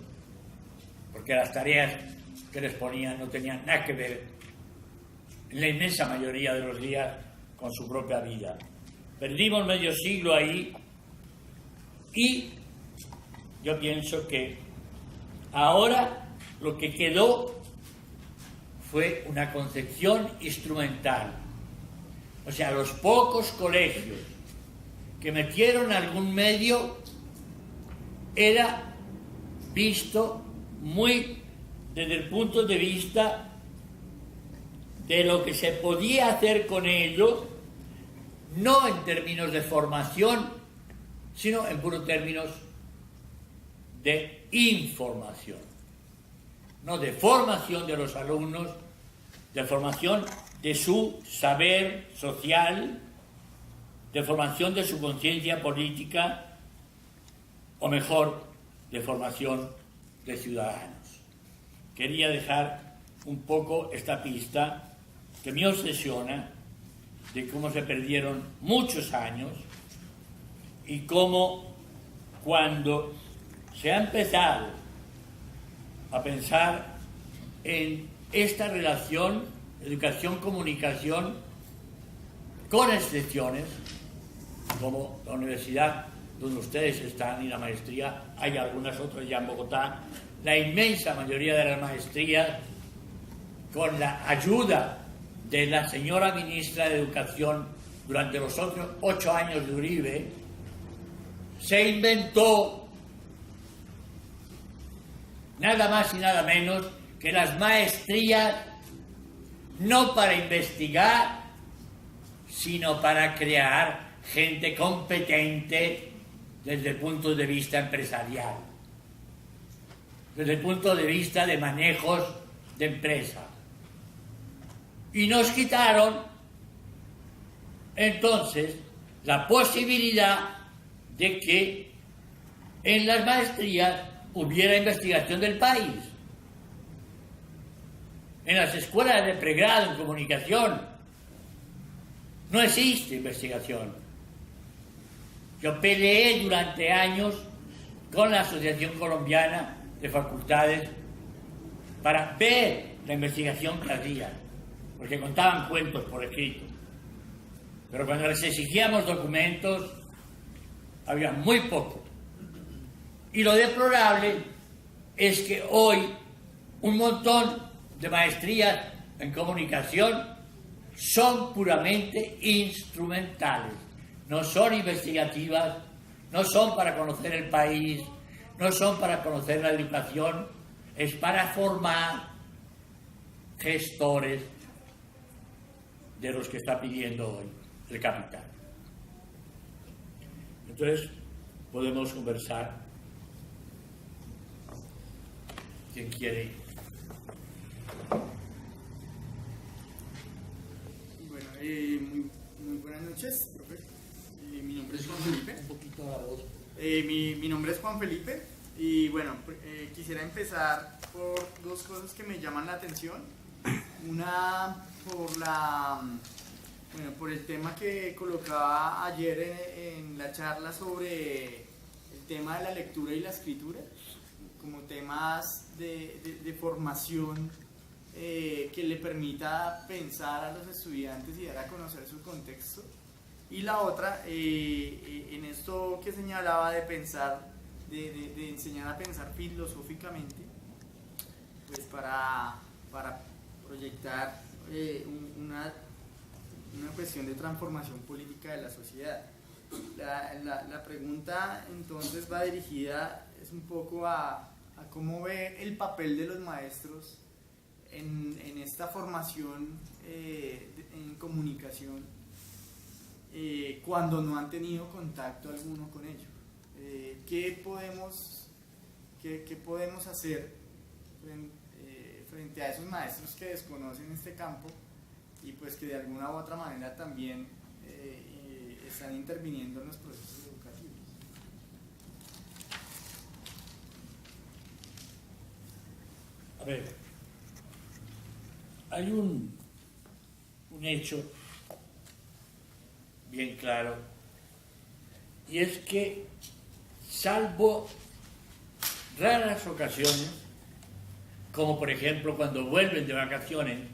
[SPEAKER 3] porque las tareas que les ponían no tenían nada que ver, en la inmensa mayoría de los días, con su propia vida? Perdimos medio siglo ahí y yo pienso que ahora lo que quedó fue una concepción instrumental. O sea, los pocos colegios que metieron algún medio era visto muy desde el punto de vista de lo que se podía hacer con ello, no en términos de formación, sino en puros términos de información, no de formación de los alumnos, de formación de su saber social, de formación de su conciencia política, o mejor, de formación de ciudadanos. Quería dejar un poco esta pista que me obsesiona de cómo se perdieron muchos años y cómo cuando se ha empezado a pensar en esta relación educación-comunicación, con excepciones, como la universidad donde ustedes están y la maestría, hay algunas otras ya en Bogotá, la inmensa mayoría de las maestrías, con la ayuda de la señora ministra de Educación durante los otros 8 años de Uribe, se inventó nada más y nada menos que las maestrías, no para investigar, sino para crear gente competente desde el punto de vista empresarial, desde el punto de vista de manejos de empresa. Y nos quitaron entonces la posibilidad de que en las maestrías hubiera investigación del país. En las escuelas de pregrado en comunicación No existe investigación. Yo peleé durante años con la Asociación Colombiana de Facultades para ver la investigación que hacían, porque contaban cuentos por escrito. Pero cuando les exigíamos documentos, había muy poco. Y lo deplorable es que hoy un montón de maestrías en comunicación son puramente instrumentales, no son investigativas, no son para conocer el país, no son para conocer la educación, es para formar gestores de los que está pidiendo hoy el capital. Entonces, podemos conversar. ¿Quién quiere?
[SPEAKER 4] Bueno, muy buenas noches, profe. Mi nombre es Juan Felipe.
[SPEAKER 3] Un poquito la voz.
[SPEAKER 4] Mi nombre es Juan Felipe y bueno, quisiera empezar por dos cosas que me llaman la atención. Una por el tema que colocaba ayer en la charla sobre el tema de la lectura y la escritura, como temas de formación que le permita pensar a los estudiantes y dar a conocer su contexto. Y la otra, en esto que señalaba de pensar, de enseñar a pensar filosóficamente, pues para proyectar una cuestión de transformación política de la sociedad. La pregunta entonces va dirigida es un poco a cómo ve el papel de los maestros en esta formación en comunicación cuando no han tenido contacto alguno con ello. ¿Qué podemos hacer frente a esos maestros que desconocen este campo y pues que de alguna u otra manera también están interviniendo en los procesos educativos?
[SPEAKER 3] A ver, hay un hecho bien claro, y es que, salvo raras ocasiones, como por ejemplo cuando vuelven de vacaciones,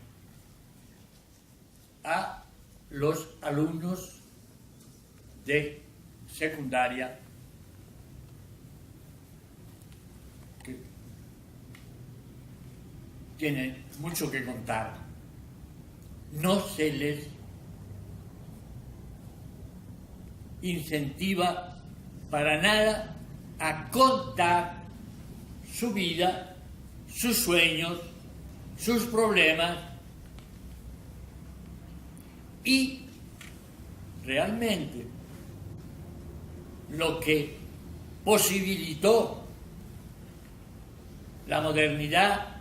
[SPEAKER 3] a los alumnos de secundaria que tienen mucho que contar, no se les incentiva para nada a contar su vida, sus sueños, sus problemas, y realmente lo que posibilitó la modernidad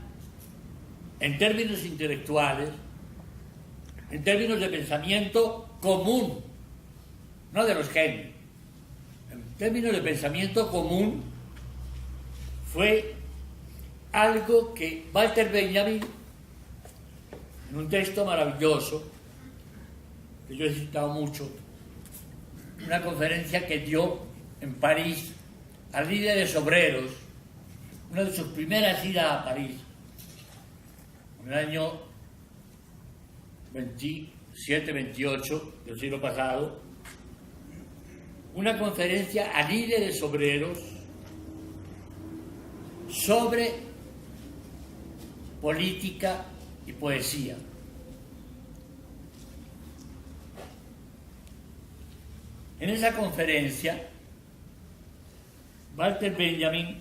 [SPEAKER 3] en términos intelectuales, en términos de pensamiento común, no de los genios, en términos de pensamiento común, fue algo que Walter Benjamin, en un texto maravilloso, que yo he citado mucho, una conferencia que dio en París a líderes obreros, una de sus primeras idas a París, en el año 27-28 del siglo pasado, una conferencia a líderes obreros sobre política y poesía. En esa conferencia, Walter Benjamin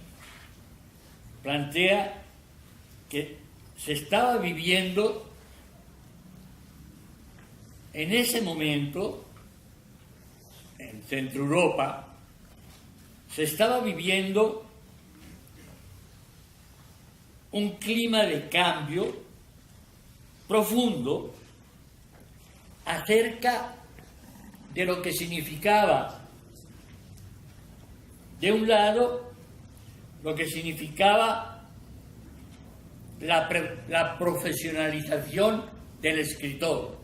[SPEAKER 3] plantea que se estaba viviendo en ese momento, en Centro Europa, se estaba viviendo un clima de cambio profundo acerca de lo que significaba, de un lado, lo que significaba la profesionalización del escritor,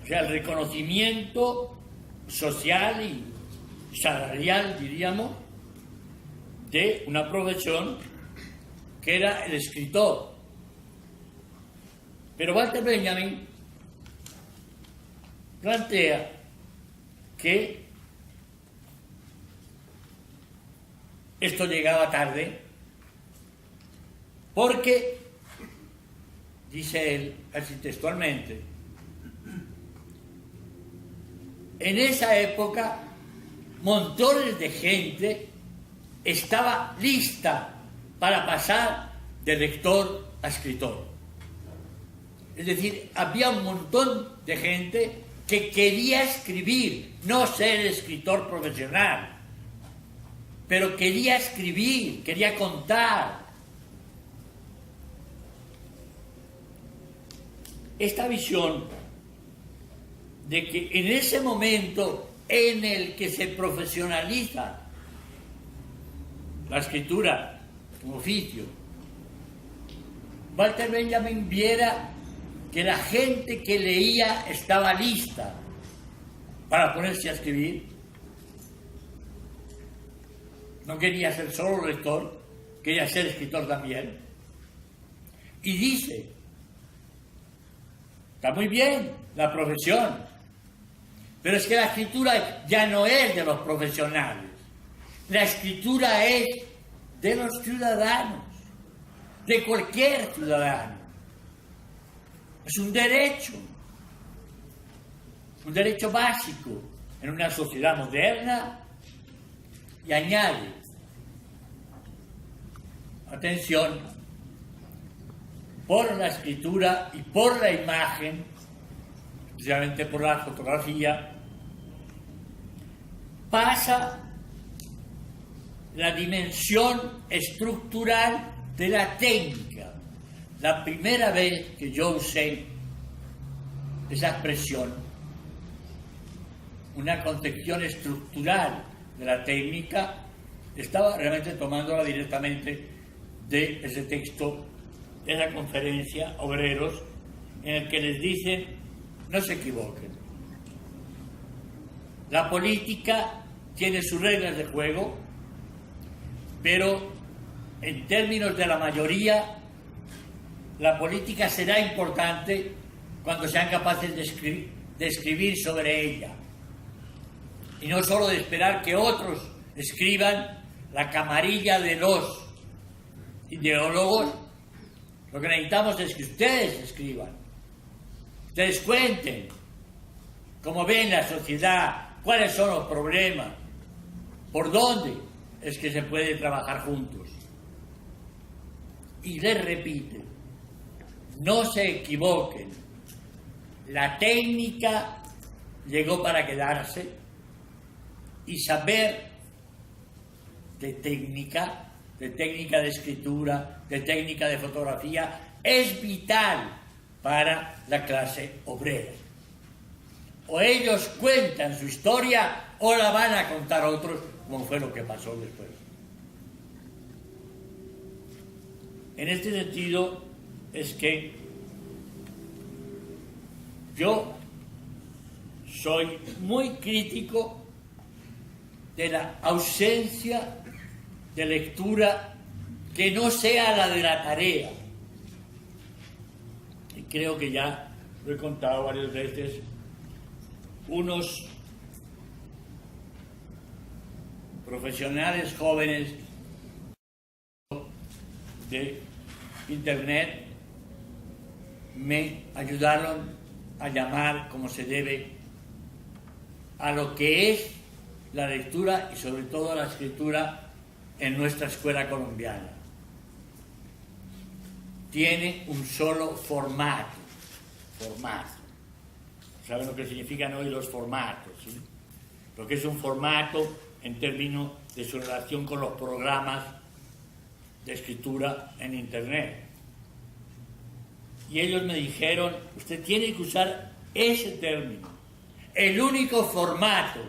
[SPEAKER 3] O sea, el reconocimiento social y salarial, diríamos, de una profesión que era el escritor. Pero Walter Benjamin plantea que esto llegaba tarde porque, dice él, así textualmente, en esa época montones de gente estaba lista para pasar de lector a escritor. Es decir, había un montón de gente que quería escribir, no ser escritor profesional, pero quería escribir, quería contar. Esta visión de que en ese momento en el que se profesionaliza la escritura como oficio, Walter Benjamin viera que la gente que leía estaba lista para ponerse a escribir. No quería ser solo lector, quería ser escritor también. Y dice, está muy bien la profesión, pero es que la escritura ya no es de los profesionales. La escritura es de los ciudadanos, de cualquier ciudadano. Es un derecho básico en una sociedad moderna, y añade, atención, por la escritura y por la imagen, especialmente por la fotografía, pasa la dimensión estructural de la técnica. La primera vez que yo usé esa expresión, una concepción estructural de la técnica, estaba realmente tomándola directamente de ese texto, de esa conferencia, Obreros, en el que les dicen, no se equivoquen. La política tiene sus reglas de juego, pero en términos de la mayoría, la política será importante cuando sean capaces de escribir sobre ella. Y no solo de esperar que otros escriban la camarilla de los ideólogos. Lo que necesitamos es que ustedes escriban, ustedes cuenten cómo ven la sociedad, cuáles son los problemas, por dónde es que se puede trabajar juntos. Y les repito, no se equivoquen, la técnica llegó para quedarse, y saber de técnica de escritura, de técnica de fotografía, es vital para la clase obrera. O ellos cuentan su historia o la van a contar otros, como fue lo que pasó después. En este sentido es que yo soy muy crítico de la ausencia de lectura que no sea la de la tarea. Y creo que ya lo he contado varias veces, unos profesionales jóvenes de Internet me ayudaron a llamar como se debe a lo que es la lectura y sobre todo la escritura en nuestra escuela colombiana. Tiene un solo formato. ¿Saben lo que significan hoy los formatos? ¿Sí? Lo que es un formato en términos de su relación con los programas de escritura en Internet. Y ellos me dijeron, usted tiene que usar ese término. El único formato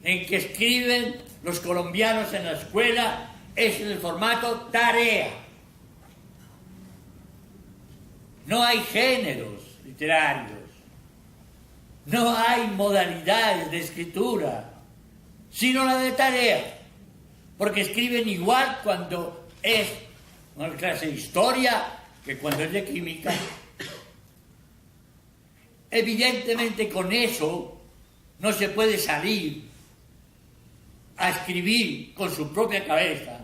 [SPEAKER 3] en que escriben los colombianos en la escuela es el formato tarea. No hay géneros literarios. no hay modalidades de escritura, sino la de tarea, porque escriben igual cuando es una clase de historia que cuando es de química. Evidentemente con eso no se puede salir a escribir con su propia cabeza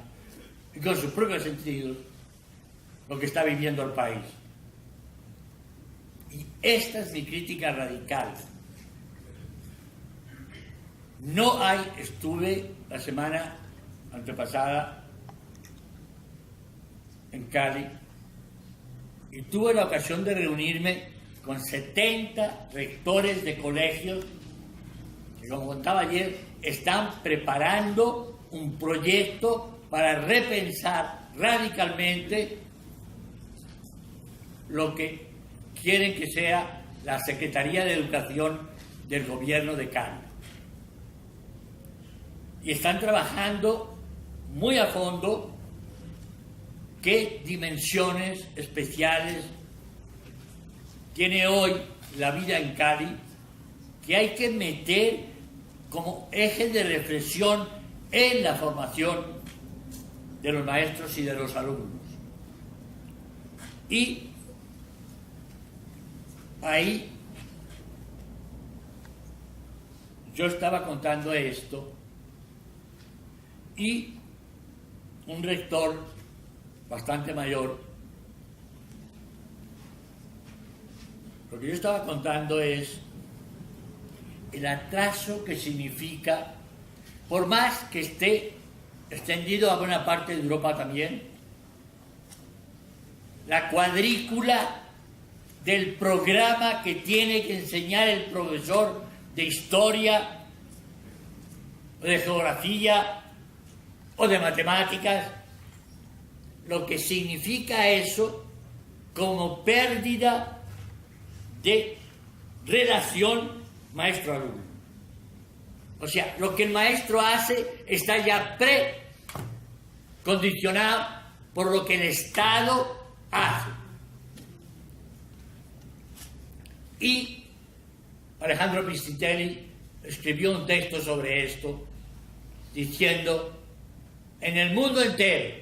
[SPEAKER 3] y con sus propios sentidos lo que está viviendo el país. Y esta es mi crítica radical. No hay, estuve la semana antepasada en Cali y tuve la ocasión de reunirme con 70 rectores de colegios que, como contaba ayer, están preparando un proyecto para repensar radicalmente lo que quieren que sea la Secretaría de Educación del gobierno de Cali. Y están trabajando muy a fondo qué dimensiones especiales tiene hoy la vida en Cali, que hay que meter como eje de reflexión en la formación de los maestros y de los alumnos. Y ahí yo estaba contando esto y un rector bastante mayor, lo que yo estaba contando es el atraso que significa, por más que esté extendido a buena parte de Europa también, la cuadrícula del programa que tiene que enseñar el profesor de historia, o de geografía, o de matemáticas, lo que significa eso como pérdida de relación maestro-alumno. O sea, lo que el maestro hace está ya precondicionado por lo que el Estado hace. Y Alejandro Piscitelli escribió un texto sobre esto, diciendo: en el mundo entero,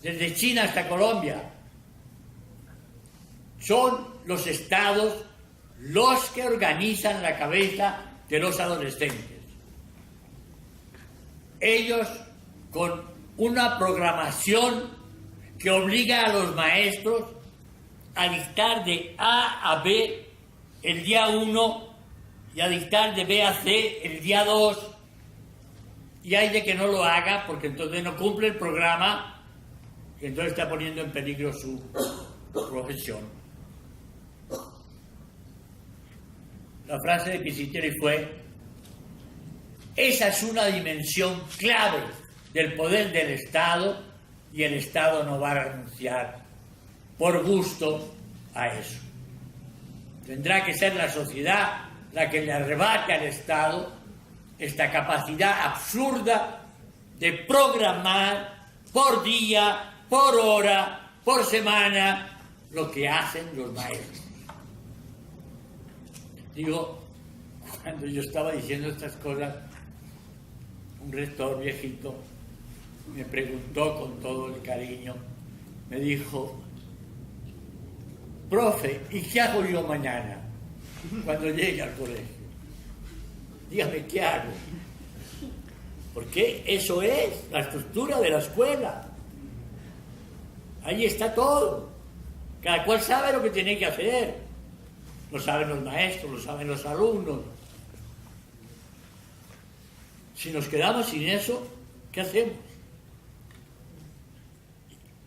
[SPEAKER 3] desde China hasta Colombia, son los estados los que organizan la cabeza de los adolescentes. Ellos, con una programación que obliga a los maestros a dictar de A a B el día 1 y a dictar de B a C el día 2, y hay de que no lo haga porque entonces no cumple el programa y entonces está poniendo en peligro su profesión. La frase de Piscitelli fue: esa es una dimensión clave del poder del Estado y el Estado no va a renunciar por gusto a eso. Tendrá que ser la sociedad la que le arrebate al Estado esta capacidad absurda de programar por día, por hora, por semana lo que hacen los maestros. Digo, cuando yo estaba diciendo estas cosas, un rector viejito me preguntó con todo el cariño, me dijo: profe, ¿y qué hago yo mañana cuando llegue al colegio? Dígame, ¿qué hago? Porque eso es la estructura de la escuela. Ahí está todo. Cada cual sabe lo que tiene que hacer. Lo saben los maestros, lo saben los alumnos. Si nos quedamos sin eso, ¿qué hacemos?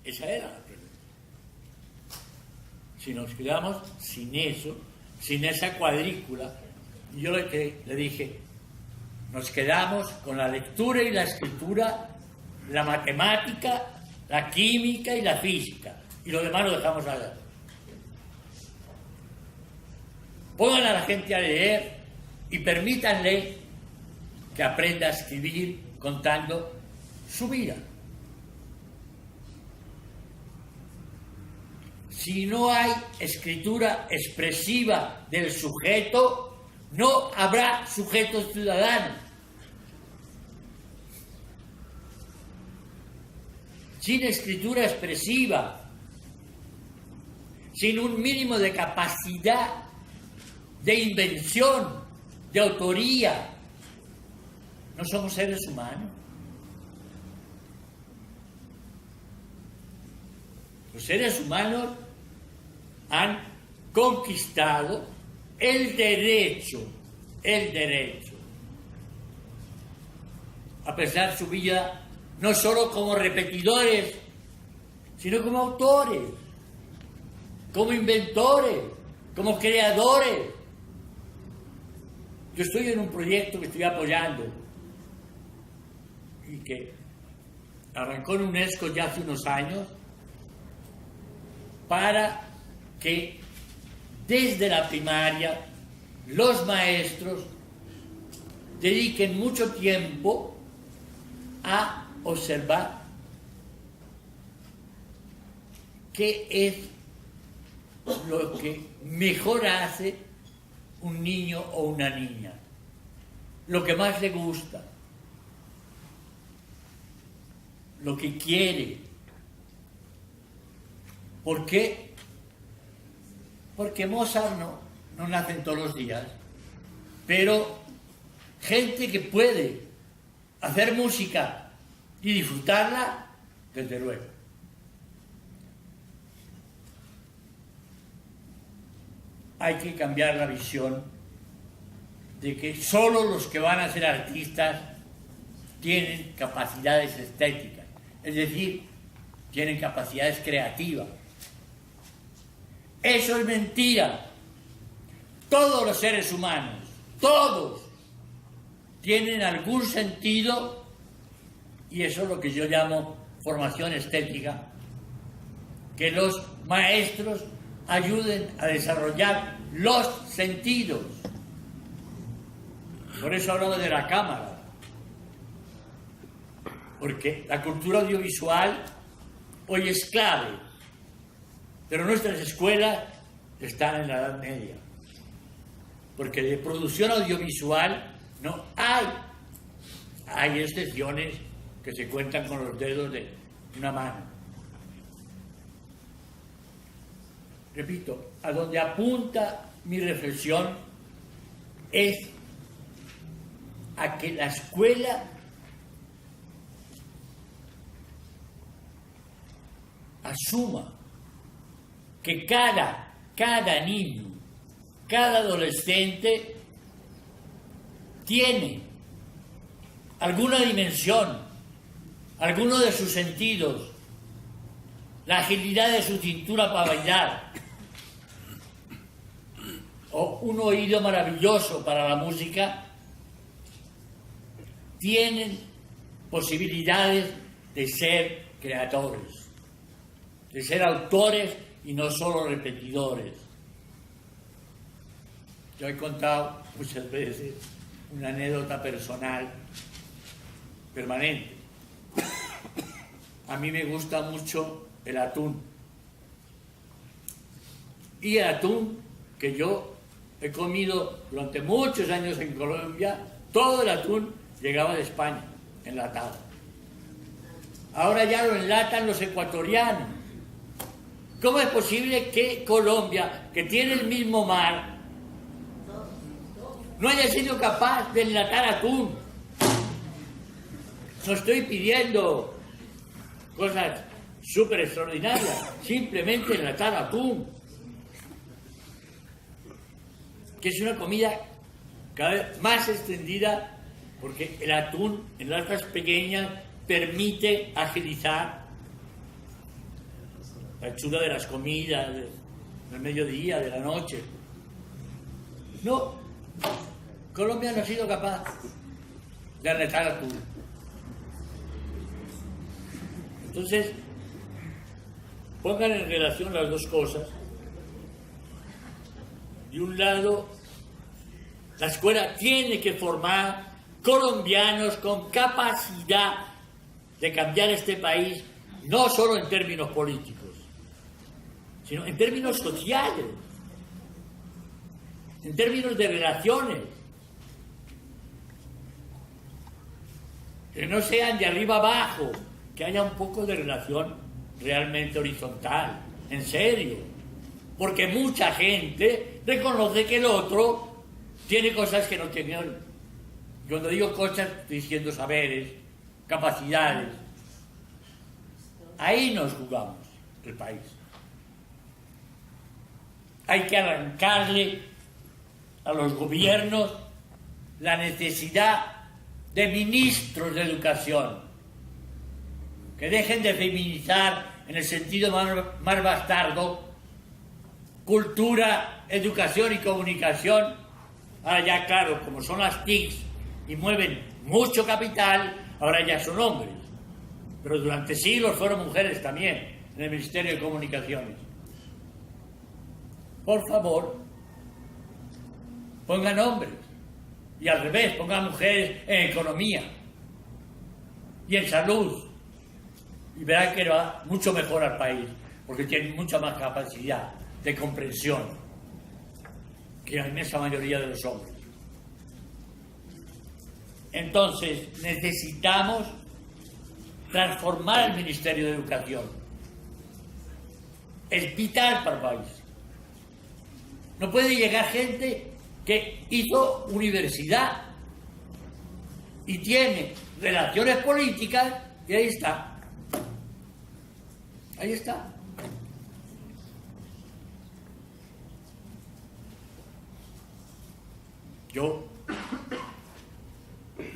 [SPEAKER 3] Esa era la pregunta. Si nos quedamos sin eso, sin esa cuadrícula, yo le dije: nos quedamos con la lectura y la escritura, la matemática, la química y la física, y lo demás lo dejamos allá. Pongan a la gente a leer y permítanle que aprenda a escribir contando su vida. Si no hay escritura expresiva del sujeto, no habrá sujetos ciudadanos. Sin escritura expresiva, sin un mínimo de capacidad de invención, de autoría, no somos seres humanos. Los seres humanos han conquistado el derecho, a pesar de su vida, no solo como repetidores, sino como autores, como inventores, como creadores. Yo estoy en un proyecto que estoy apoyando y que arrancó en UNESCO ya hace unos años, para que desde la primaria los maestros dediquen mucho tiempo a observar qué es lo que mejor hace un niño o una niña, lo que más le gusta, lo que quiere. ¿Por qué? Porque Mozart no nace todos los días, pero gente que puede hacer música y disfrutarla, desde luego. Hay que cambiar la visión de que solo los que van a ser artistas tienen capacidades estéticas, es decir, tienen capacidades creativas. Eso es mentira. Todos los seres humanos, todos, tienen algún sentido, y eso es lo que yo llamo formación estética, que los maestros ayuden a desarrollar los sentidos. Por eso hablo de la cámara, porque la cultura audiovisual hoy es clave, pero nuestras escuelas están en la Edad Media, porque de producción audiovisual no hay. Hay excepciones que se cuentan con los dedos de una mano. Repito, a donde apunta mi reflexión es a que la escuela asuma que cada niño, cada adolescente tiene alguna dimensión, alguno de sus sentidos, la agilidad de su cintura para bailar, o un oído maravilloso para la música, tienen posibilidades de ser creadores, de ser autores y no solo repetidores. Yo he contado muchas veces una anécdota personal permanente. A mí me gusta mucho el atún. Y el atún que yo he comido durante muchos años en Colombia, todo el atún llegaba de España, enlatado. Ahora ya lo enlatan los ecuatorianos. ¿Cómo es posible que Colombia, que tiene el mismo mar, no haya sido capaz de enlatar atún? No estoy pidiendo cosas súper extraordinarias, simplemente enlatar atún, que es una comida cada vez más extendida, porque el atún en latas pequeñas permite agilizar la hechura de las comidas, del mediodía, de la noche. No, Colombia no ha sido capaz de enlatar atún. Entonces, pongan en relación las dos cosas. De un lado, la escuela tiene que formar colombianos con capacidad de cambiar este país, no solo en términos políticos, sino en términos sociales. en términos de relaciones, que no sean de arriba abajo, que haya un poco de relación realmente horizontal, en serio, porque mucha gente reconoce que el otro tiene cosas que no tiene. Cuando digo cosas, estoy diciendo saberes, capacidades. Ahí nos jugamos el país. Hay que arrancarle a los gobiernos la necesidad de ministros de educación, que dejen de feminizar en el sentido más bastardo cultura, educación y comunicación. Ahora ya, claro, como son las TICs y mueven mucho capital, ahora ya son hombres, pero durante siglos fueron mujeres también en el Ministerio de Comunicaciones. Por favor, pongan hombres, y al revés, pongan mujeres en economía y en salud, y verán que va mucho mejor al país, porque tienen mucha más capacidad de comprensión que la inmensa mayoría de los hombres. Entonces, necesitamos transformar el Ministerio de Educación. Es vital para el país. No puede llegar gente que hizo universidad y tiene relaciones políticas y ahí está. Ahí está. Yo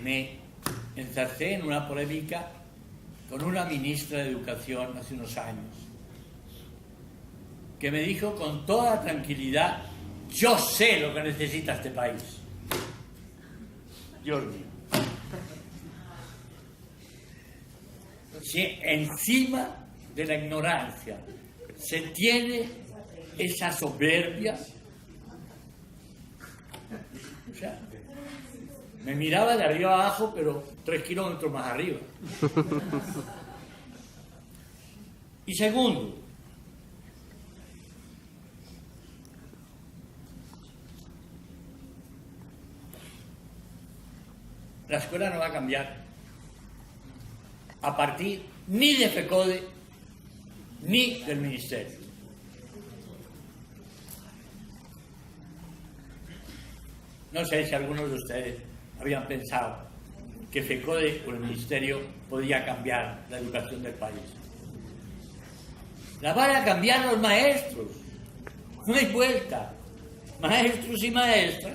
[SPEAKER 3] me enzarcé en una polémica con una ministra de Educación hace unos años, que me dijo con toda tranquilidad: yo sé lo que necesita este país. Dios mío. Si encima de la ignorancia se tiene esa soberbia, o sea, me miraba de arriba abajo, pero 3 kilómetros más arriba. Y segundo, la escuela no va a cambiar a partir ni de FECODE ni del Ministerio. No sé si algunos de ustedes habían pensado que FECODE o el Ministerio podía cambiar la educación del país. La van a cambiar los maestros. No hay vuelta. Maestros y maestras.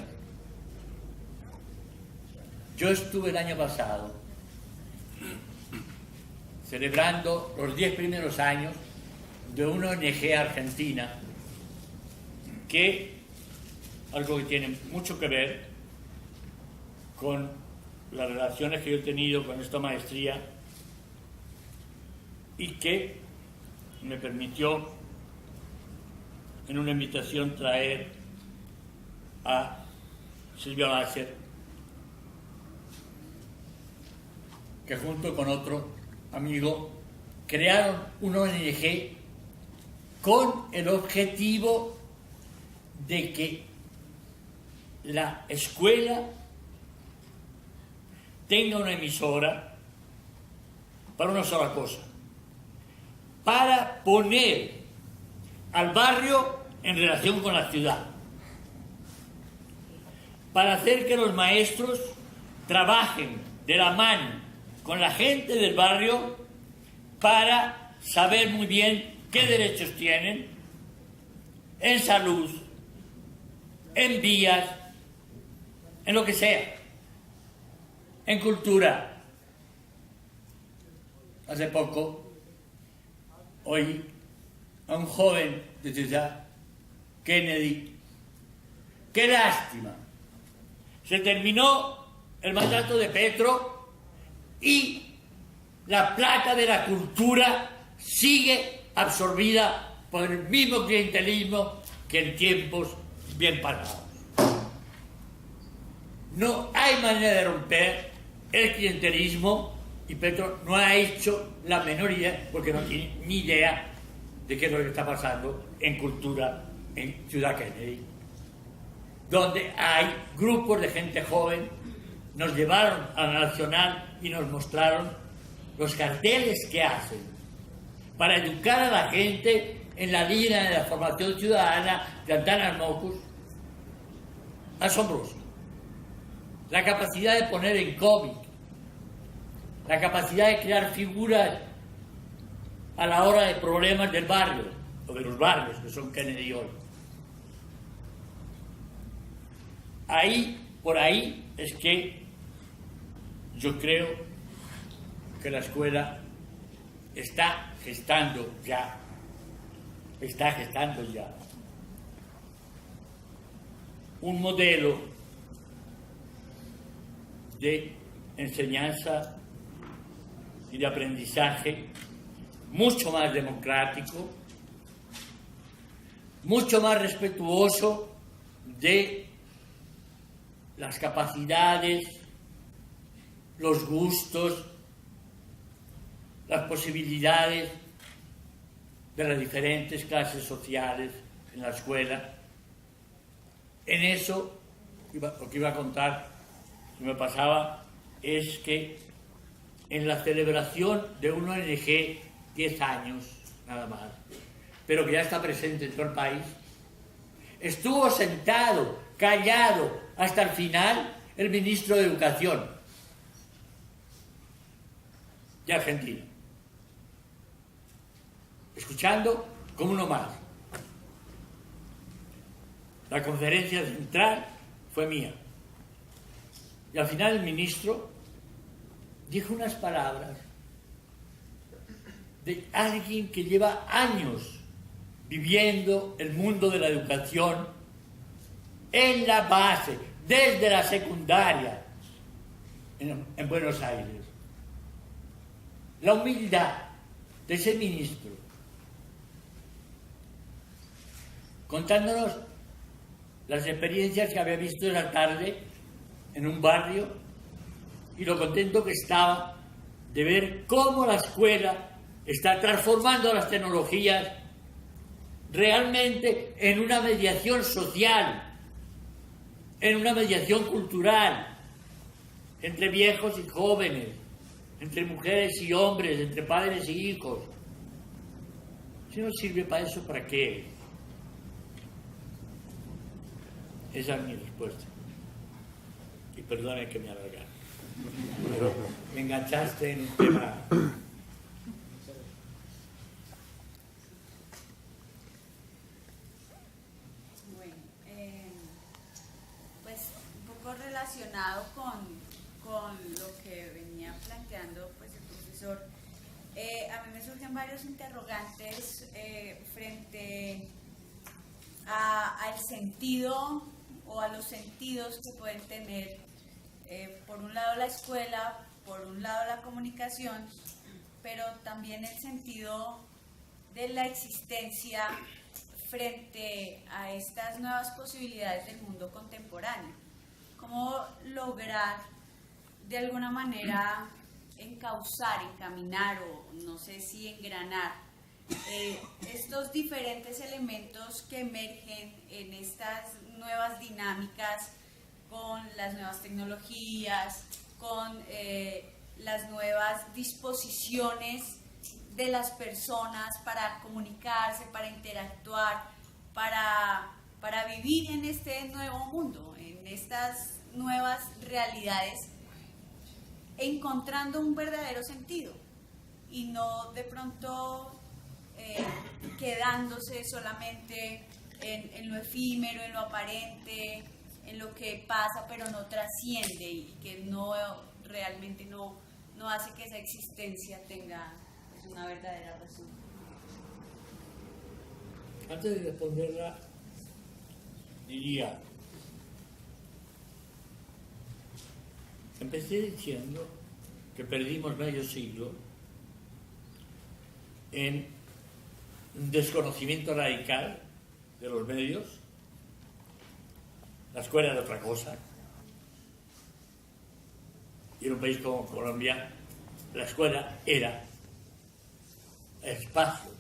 [SPEAKER 3] Yo estuve el año pasado celebrando los 10 primeros años de una ONG argentina que, algo que tiene mucho que ver con las relaciones que yo he tenido con esta maestría y que me permitió en una invitación traer a Silvia Basser, que junto con otro amigo crearon una ONG con el objetivo de que la escuela tenga una emisora para una sola cosa: para poner al barrio en relación con la ciudad, para hacer que los maestros trabajen de la mano con la gente del barrio para saber muy bien qué derechos tienen en salud, en vías, en lo que sea, en cultura. Hace poco oí a un joven de ciudad, Kennedy: qué lástima, se terminó el mandato de Petro y la plata de la cultura sigue absorbida por el mismo clientelismo que en tiempos bien pagados. No hay manera de romper el clientelismo y Petro no ha hecho la menor idea, porque no tiene ni idea de qué es lo que está pasando en cultura en Ciudad Kennedy. donde hay grupos de gente joven. Nos llevaron a la Nacional y nos mostraron los carteles que hacen para educar a la gente en la línea de la formación ciudadana de Antanas Mockus. Asombroso. La capacidad de poner en cómic, la capacidad de crear figuras a la hora de problemas del barrio, o de los barrios, que son Kennedy hoy. Por ahí es que yo creo que la escuela está gestando ya un modelo de enseñanza y de aprendizaje mucho más democrático, mucho más respetuoso de las capacidades, los gustos, las posibilidades de las diferentes clases sociales en la escuela. En eso, lo que iba a contar, que me pasaba, es que en la celebración de una ONG, 10 años nada más, pero que ya está presente en todo el país, estuvo sentado, callado, hasta el final, el ministro de Educación de Argentina, escuchando como uno más. La conferencia central fue mía. Y al final el ministro dijo unas palabras de alguien que lleva años viviendo el mundo de la educación en la base, desde la secundaria, en Buenos Aires. La humildad de ese ministro, contándonos las experiencias que había visto esa tarde en un barrio y lo contento que estaba de ver cómo la escuela está transformando las tecnologías realmente en una mediación social, en una mediación cultural, entre viejos y jóvenes, entre mujeres y hombres, entre padres y hijos. Si no sirve para eso, ¿para qué? Esa es mi respuesta. Y perdone que me alargara, pero me enganchaste en un tema.
[SPEAKER 5] Bueno, pues un poco relacionado con lo que venía planteando pues, el profesor, a mí me surgen varios interrogantes frente al sentido o a los sentidos que pueden tener, por un lado la escuela, por un lado la comunicación, pero también el sentido de la existencia frente a estas nuevas posibilidades del mundo contemporáneo. ¿Cómo lograr de alguna manera encauzar, encaminar o no sé si engranar estos diferentes elementos que emergen en estas nuevas dinámicas con las nuevas tecnologías, con las nuevas disposiciones de las personas para comunicarse, para interactuar, para vivir en este nuevo mundo, en estas nuevas realidades, encontrando un verdadero sentido y no de pronto quedándose solamente en lo efímero, en lo aparente, en lo que pasa pero no trasciende y que no realmente no hace que esa existencia tenga pues, una verdadera razón.
[SPEAKER 3] Antes de responderla, diría, empecé diciendo que perdimos medio siglo en un desconocimiento radical de los medios. La escuela era otra cosa. Y en un país como Colombia, la escuela era el espacio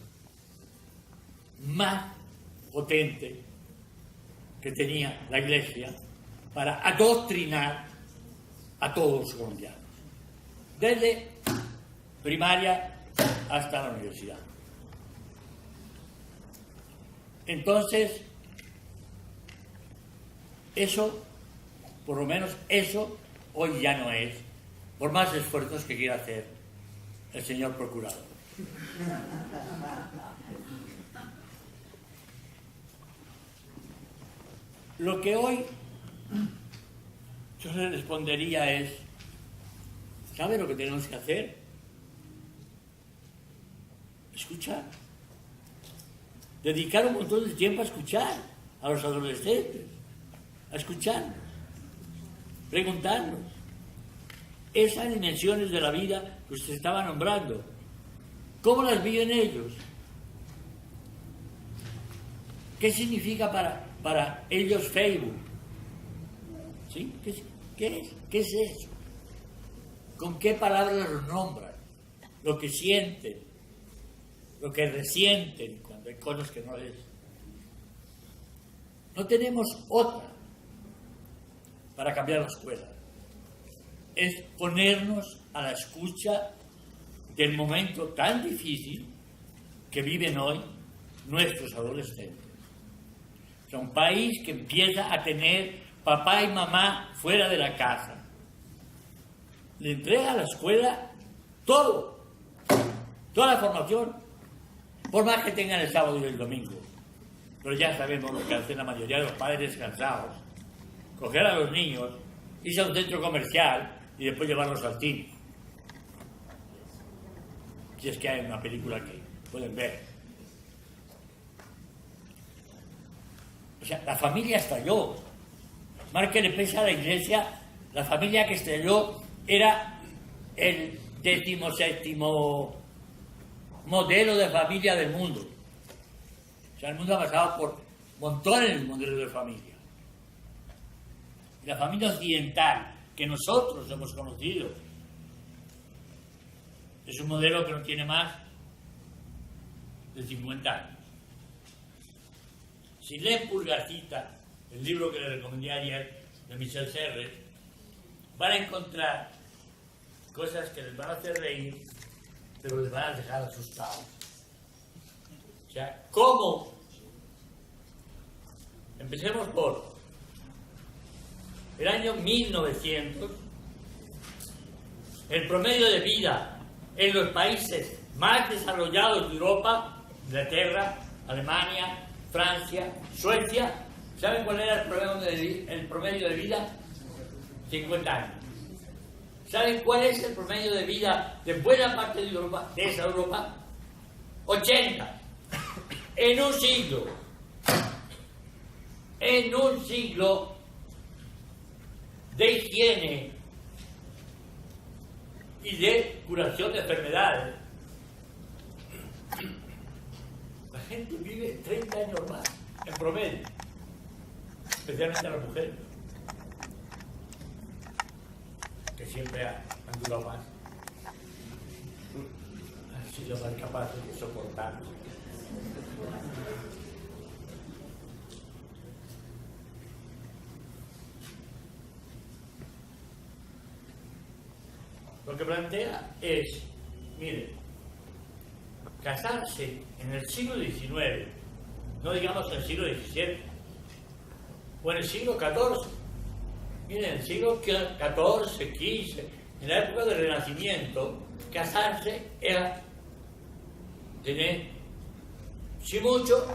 [SPEAKER 3] más potente que tenía la Iglesia para adoctrinar a todos los colombianos, desde primaria hasta la universidad. Entonces, eso, por lo menos eso, hoy ya no es, por más esfuerzos que quiera hacer el señor procurador. Lo que hoy yo le respondería es, ¿sabe lo que tenemos que hacer? Escuchar. Dedicar un montón de tiempo a escuchar a los adolescentes, a escucharlos, preguntarlos. Esas dimensiones de la vida que usted estaba nombrando, ¿cómo las viven ellos? ¿Qué significa para ellos Facebook? ¿Sí? ¿Qué es? ¿Qué es eso? ¿Con qué palabras los nombran? Lo que sienten, lo que resienten cuando hay cosas que no es. No tenemos otra para cambiar la escuela. Es ponernos a la escucha del momento tan difícil que viven hoy nuestros adolescentes. O sea, un país que empieza a tener papá y mamá fuera de la casa. Le entrega a la escuela todo, toda la formación, por más que tengan el sábado y el domingo. Pero ya sabemos lo que hacen la mayoría de los padres cansados: coger a los niños, irse a un centro comercial y después llevarlos al cine. Si es que hay una película que pueden ver. O sea, la familia estalló. Más que le pese a la Iglesia, la familia que estalló era el 17º modelo de familia del mundo. O sea, el mundo ha pasado por montones de modelos de familia. Y la familia occidental que nosotros hemos conocido es un modelo que no tiene más de 50 años. Si leen Pulgarcita, el libro que le recomendé ayer de Michel Serres, van a encontrar cosas que les van a hacer reír, pero les van a dejar asustados. O sea, ¿cómo? Empecemos por el año 1900. El promedio de vida en los países más desarrollados de Europa, Inglaterra, Alemania, Francia, Suecia, ¿saben cuál era el promedio de vida? 50 años. ¿Saben cuál es el promedio de vida de buena parte de Europa, de esa Europa? 80. En un siglo. En un siglo de higiene y de curación de enfermedades. La gente vive 30 años más, en promedio, especialmente las mujeres, que siempre han durado más, han sido más capaces de soportar. Lo que plantea es, miren, casarse en el siglo XIX, no digamos en el siglo XVII, o en el siglo XIV. Miren, en el siglo XIV, XV, en la época del Renacimiento, casarse era tener, si mucho,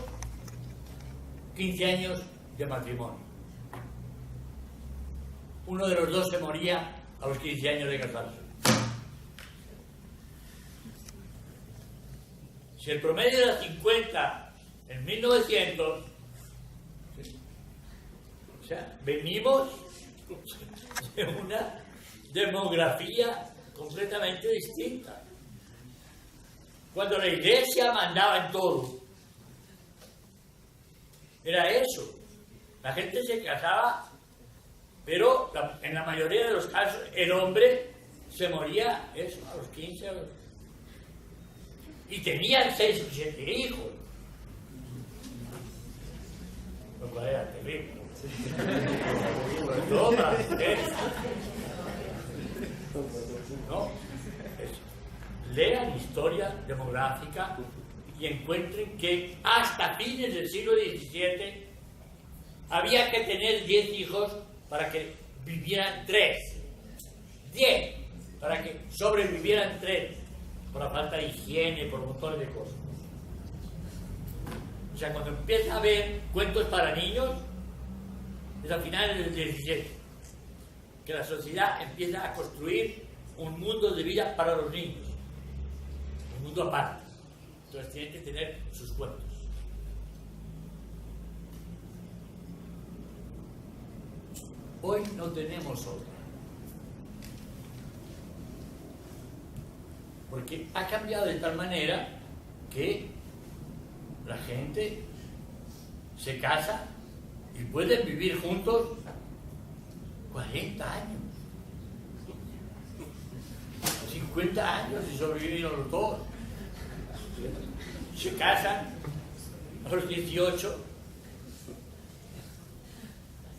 [SPEAKER 3] 15 años de matrimonio. Uno de los dos se moría a los 15 años de casarse. Si el promedio era 50 en 1900, o sea, venimos de una demografía completamente distinta. Cuando la Iglesia mandaba en todo, era eso. La gente se casaba, pero en la mayoría de los casos el hombre se moría eso, a los 15 años. Y tenían 6 o 7 hijos. lo cual era terrible. Sobre todo para las mujeres. ¿No? Lean historia demográfica y encuentren que hasta fines del siglo XVII había que tener 10 hijos para que vivieran 3. 10 para que sobrevivieran 3. Por la falta de higiene, por montones de cosas. O sea, cuando empieza a haber cuentos para niños, es a finales del 17, que la sociedad empieza a construir un mundo de vida para los niños, un mundo aparte. Entonces tienen que tener sus cuentos. Hoy no tenemos otra, porque ha cambiado de tal manera que la gente se casa y pueden vivir juntos 40 años, 50 años y sobrevivieron los dos. Se casan a los 18.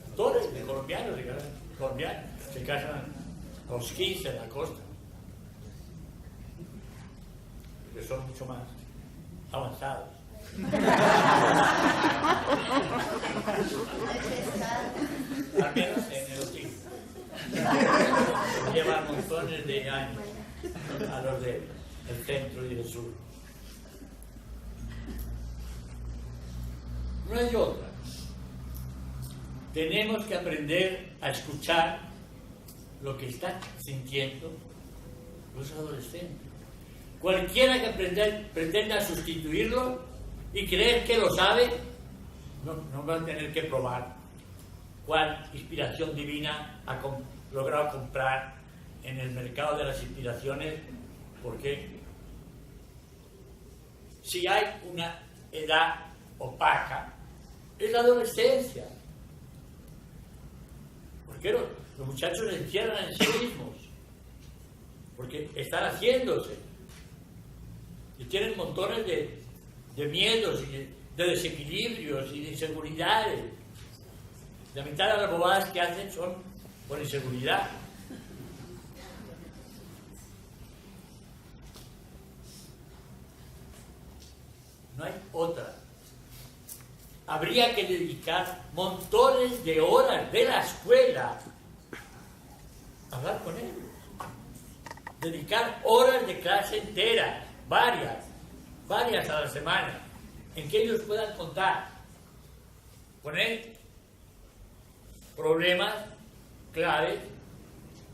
[SPEAKER 3] Actores de colombianos se casan a los 15 en la costa, que son mucho más avanzados. Al menos en el hotel. Llevan montones de años a los del centro y del sur. No hay otra. Tenemos que aprender a escuchar lo que están sintiendo los adolescentes. Cualquiera que pretenda sustituirlo y creer que lo sabe, no va a tener que probar cuál inspiración divina ha logrado comprar en el mercado de las inspiraciones, porque si hay una edad opaca, es la adolescencia. Porque los muchachos se encierran en sí mismos, porque están haciéndose y tienen montones de miedos y de desequilibrios y de inseguridades. La mitad de las bobadas que hacen son por inseguridad. No hay otra. Habría que dedicar montones de horas de la escuela a hablar con ellos. Dedicar horas de clase enteras, varias a la semana, en que ellos puedan contar, poner problemas claves,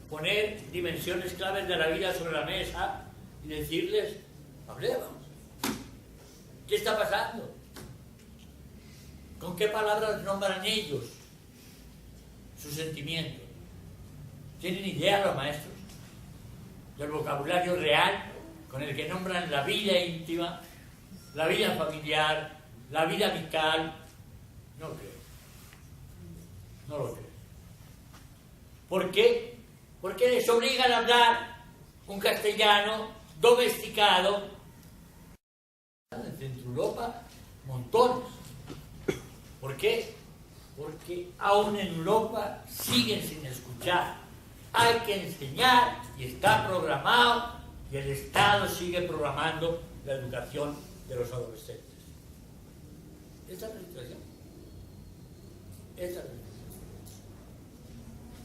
[SPEAKER 3] poner dimensiones claves de la vida sobre la mesa y decirles, hablemos, ¿qué está pasando? ¿Con qué palabras nombran ellos sus sentimientos? ¿Tienen idea los maestros del vocabulario real con el que nombran la vida íntima, la vida familiar, la vida amical? No creo. No lo creo. ¿Por qué? Porque les obligan a hablar un castellano domesticado. En Centro Europa, montones. ¿Por qué? Porque aún en Europa siguen sin escuchar. Hay que enseñar y está programado, y el Estado sigue programando la educación de los adolescentes. Esta es la situación. Esta es la situación.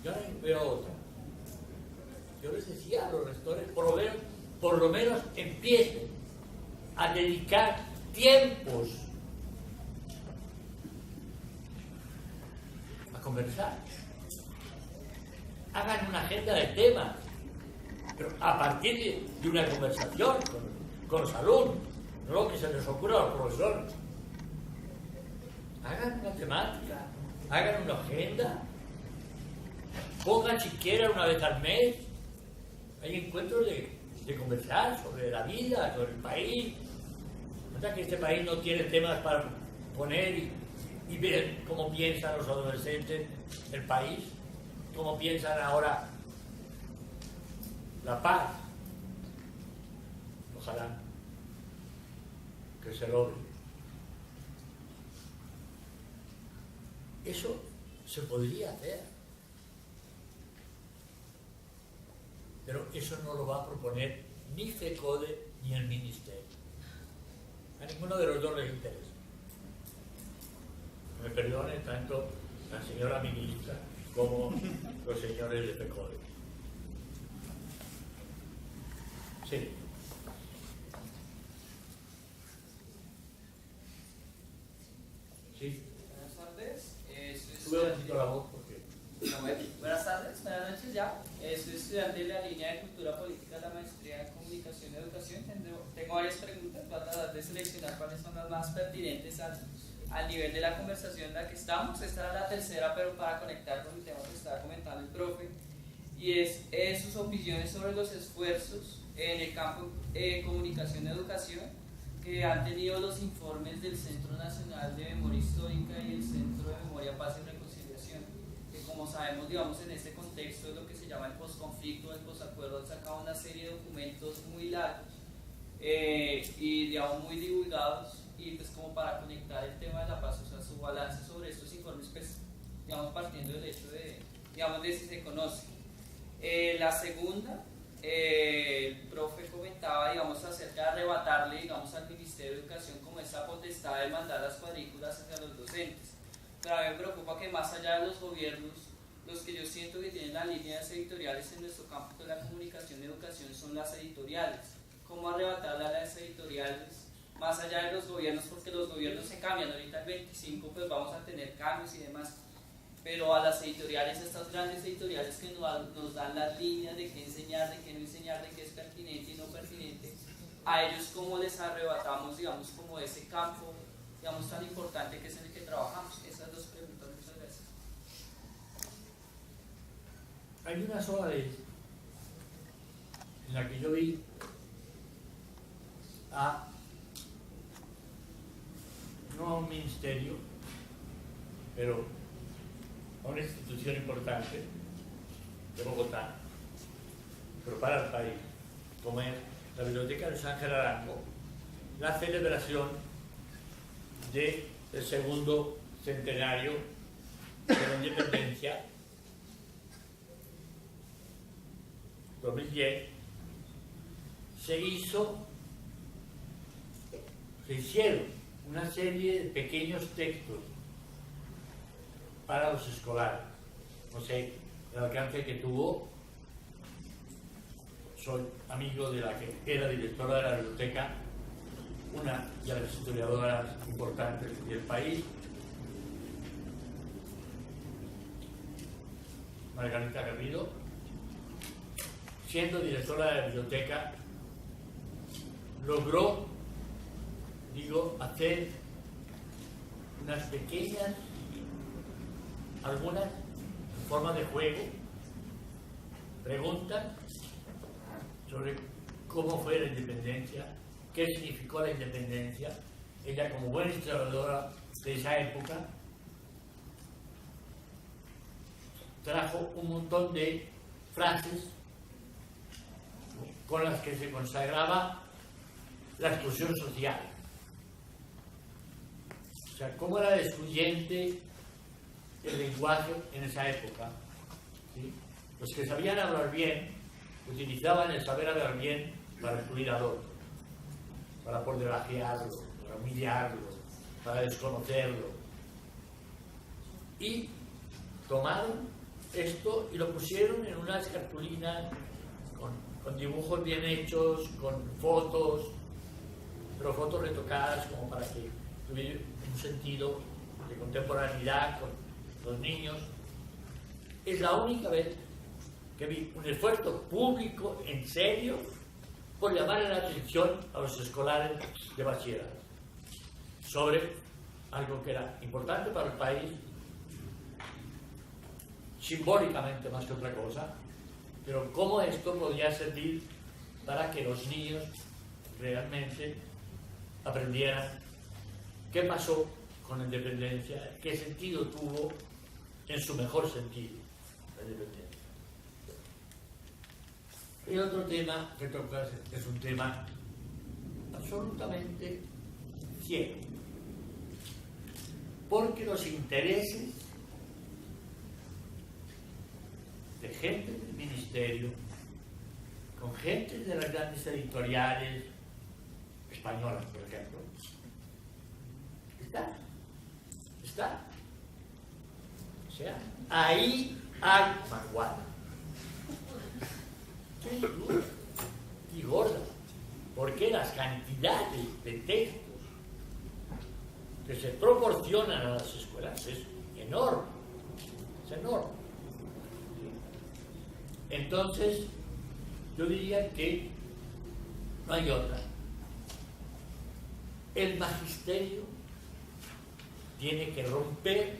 [SPEAKER 3] Yo no veo otra. Yo les decía a los rectores, por lo menos empiecen a dedicar tiempos a conversar. Hagan una agenda de temas, pero a partir de una conversación con los alumnos, no lo que se les ocurra a los profesores. Hagan una temática, hagan una agenda, pongan siquiera una vez al mes, hay encuentros de conversar sobre la vida, sobre el país. ¿Verdad que este país no tiene temas para poner y ver cómo piensan los adolescentes del país? ¿Cómo piensan ahora la paz? Ojalá que se logre. Eso se podría hacer, pero eso no lo va a proponer ni FECODE ni el Ministerio. A ninguno de los dos les interesa. Me perdone tanto la señora ministra como los señores de FECODE. Sí. Sí.
[SPEAKER 6] Buenas tardes.
[SPEAKER 3] Sube un poquito la voz porque...
[SPEAKER 6] Buenas tardes, buenas noches ya. Soy estudiante de la línea de Cultura Política de la Maestría en Comunicación y Educación. Tengo varias preguntas, voy a tratar de seleccionar cuáles son las más pertinentes al nivel de la conversación en la que estamos. Esta era la tercera, pero para conectar con el tema que estaba comentando el profe, y es sus opiniones sobre los esfuerzos en el campo de comunicación y educación que han tenido los informes del Centro Nacional de Memoria Histórica y el Centro de Memoria, Paz y Reconciliación, que como sabemos, digamos, en este contexto de lo que se llama el posconflicto, el posacuerdo, han sacado una serie de documentos muy largos y, digamos, muy divulgados, y pues como para conectar el tema de la paz, o sea, su balance sobre estos informes, pues, digamos, partiendo del hecho de, digamos, de si se conoce. La segunda, el profe comentaba, digamos, acerca de arrebatarle, digamos, al Ministerio de Educación como esa potestad de mandar las cuadrículas hacia los docentes. Pero a mí me preocupa que más allá de los gobiernos, los que yo siento que tienen las líneas editoriales en nuestro campo de la comunicación y educación son las editoriales. ¿Cómo arrebatarle a las editoriales más allá de los gobiernos? Porque los gobiernos se cambian, ahorita el 25 pues vamos a tener cambios y demás, pero a las editoriales, estas grandes editoriales que nos dan las líneas de qué enseñar, de qué no enseñar, de qué es pertinente y no pertinente, a ellos cómo les arrebatamos, digamos, como ese campo, digamos, tan importante que es en el que trabajamos. Esas dos preguntas, muchas gracias.
[SPEAKER 3] Hay una sola vez en la que yo vi no a un ministerio, pero a una institución importante de Bogotá, pero para el país, como es la Biblioteca de San Arango, la celebración del segundo centenario de la independencia, 2010, se hicieron una serie de pequeños textos para los escolares. No sé el alcance que tuvo. Soy amigo de la que era directora de la biblioteca, una de las historiadoras importantes del país, Margarita Garrido. Siendo directora de la biblioteca, logró, hacer unas pequeñas, algunas en forma de juego, preguntas sobre cómo fue la independencia, qué significó la independencia. Ella, como buena historiadora de esa época, trajo un montón de frases con las que se consagraba la exclusión social. O sea, cómo era excluyente el lenguaje en esa época. ¿Sí? Los que sabían hablar bien utilizaban el saber hablar bien para excluir al otro, para por debajearlo, para humillarlo, para desconocerlo. Y tomaron esto y lo pusieron en unas cartulinas con dibujos bien hechos, con fotos, pero fotos retocadas como para que tuviera un sentido de contemporaneidad con los niños. Es la única vez que vi un esfuerzo público en serio por llamar la atención a los escolares de bachillerato sobre algo que era importante para el país, simbólicamente más que otra cosa, pero cómo esto podía servir para que los niños realmente aprendieran qué pasó con la independencia, qué sentido tuvo en su mejor sentido la independencia. El otro tema que tocas es un tema absolutamente ciego, porque los intereses gente del ministerio, con gente de las grandes editoriales españolas, por ejemplo. Está. O sea, ahí hay vanguardia. Sin duda. Y gorda. Porque las cantidades de textos que se proporcionan a las escuelas es enorme. Es enorme. Entonces, yo diría que no hay otra. El magisterio tiene que romper,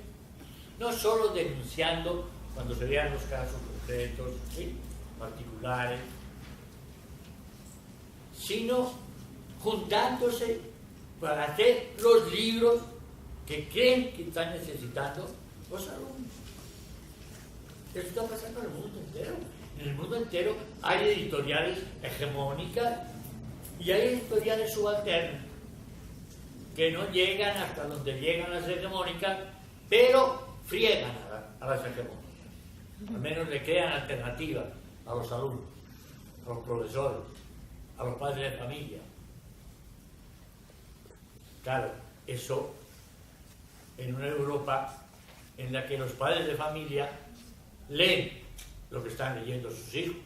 [SPEAKER 3] no solo denunciando cuando se vean los casos concretos, ¿sí?, particulares, sino juntándose para hacer los libros que creen que están necesitando los alumnos. Eso está pasando en el mundo entero. En el mundo entero hay editoriales hegemónicas y hay editoriales subalternas que no llegan hasta donde llegan las hegemónicas, pero friegan a las hegemónicas. Al menos le crean alternativas a los alumnos, a los profesores, a los padres de familia. Claro, eso en una Europa en la que los padres de familia leen lo que están leyendo sus hijos.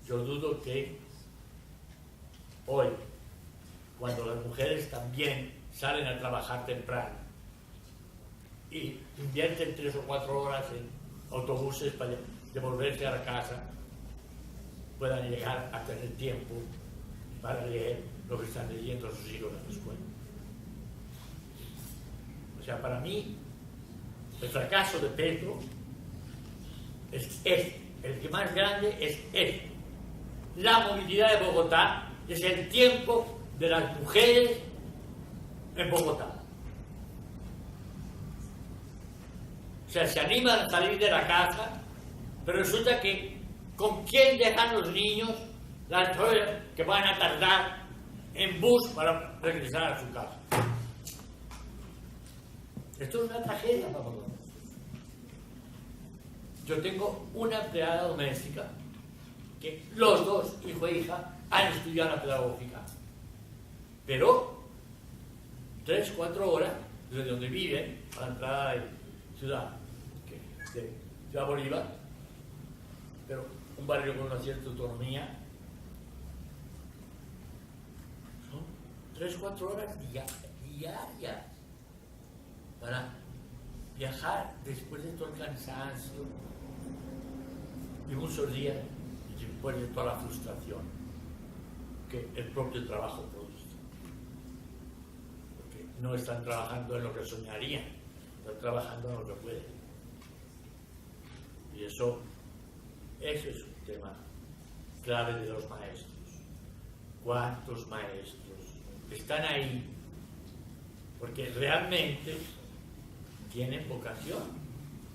[SPEAKER 3] Yo dudo que hoy, cuando las mujeres también salen a trabajar temprano y invierten 3 o 4 horas en autobuses para devolverse a la casa, puedan llegar a tener tiempo para leer lo que están leyendo sus hijos en la escuela. O sea, para mí, el fracaso de Petro es este. El que más grande es este. La movilidad de Bogotá es el tiempo de las mujeres en Bogotá. O sea, se animan a salir de la casa, pero resulta que ¿con quién dejan los niños las horas que van a tardar en bus para regresar a su casa? Esto es una tragedia, papá. Yo tengo una empleada doméstica que los dos, hijo e hija, han estudiado la pedagógica. Pero 3 o 4 horas desde donde viven, a la entrada de Ciudad Bolívar, pero un barrio con una cierta autonomía, son 3 o 4 horas diarias para viajar después de todo el cansancio y muchos días después de toda la frustración que el propio trabajo produce. Porque no están trabajando en lo que soñarían, están trabajando en lo que pueden. Y eso es un tema clave de los maestros. ¿Cuántos maestros están ahí porque realmente tienen vocación?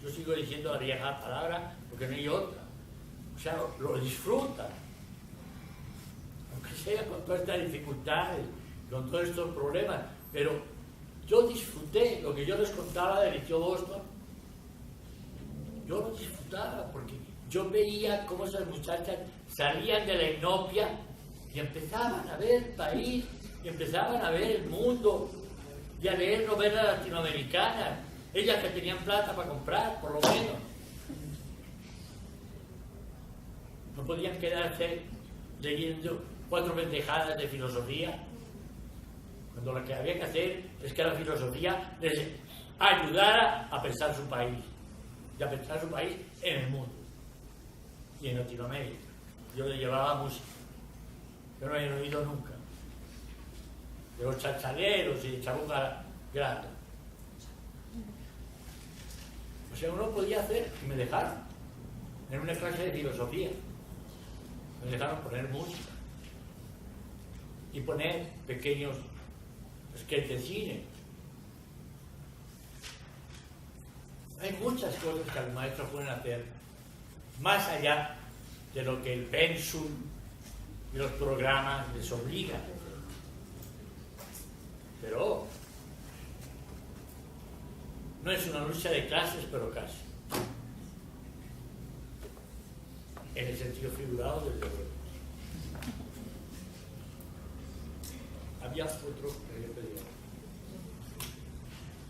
[SPEAKER 3] Yo sigo diciendo la vieja palabra porque no hay otra. O sea, lo disfrutan, aunque sea con todas estas dificultades, con todos estos problemas, pero yo disfruté lo que yo les contaba del Liceo Boston. Yo lo disfrutaba porque yo veía cómo esas muchachas salían de la inopia y empezaban a ver el país, y empezaban a ver el mundo, y a leer novelas latinoamericanas, ellas que tenían plata para comprar, por lo menos. No podían quedarse leyendo 4 pendejadas de filosofía, cuando lo que había que hacer es que la filosofía les ayudara a pensar su país, y a pensar su país en el mundo y en Latinoamérica. Yo le llevaba música, yo no había oído nunca, de los chachaleros y de chabuca grande. O sea, uno podía hacer, y me dejaron, en una clase de filosofía, me dejaron poner música y poner pequeños sketches de cine. Hay muchas cosas que los maestros pueden hacer, más allá de lo que el pensum y los programas les obligan a hacer. Pero no es una lucha de clases, pero casi. En el sentido figurado del deber. Había otro que le pedía.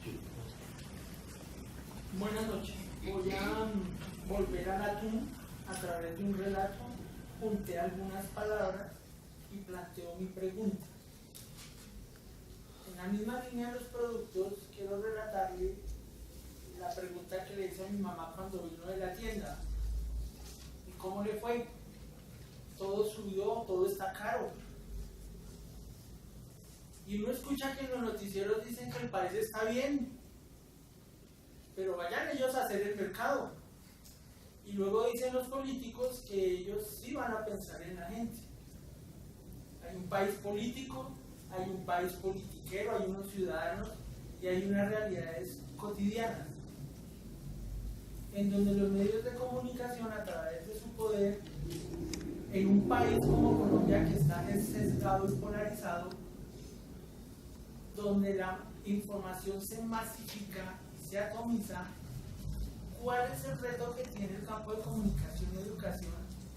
[SPEAKER 3] Sí.
[SPEAKER 7] Buenas noches. Voy a volver al atún a través de un relato. Junté algunas palabras y planteo mi pregunta. En la misma línea de los productos, quiero relatarle la pregunta que le hice a mi mamá cuando vino de la tienda. ¿Y cómo le fue? Todo subió, todo está caro. Y uno escucha que en los noticieros dicen que el país está bien, pero vayan ellos a hacer el mercado. Y luego dicen los políticos que ellos sí van a pensar en la gente. Hay un país político, hay un país politiquero, hay unos ciudadanos y hay unas realidades cotidianas en donde los medios de comunicación, a través de su poder, en un país como Colombia que está sesgado y polarizado, donde la información se masifica, se atomiza, ¿cuál es el reto que tiene el campo de comunicación y educación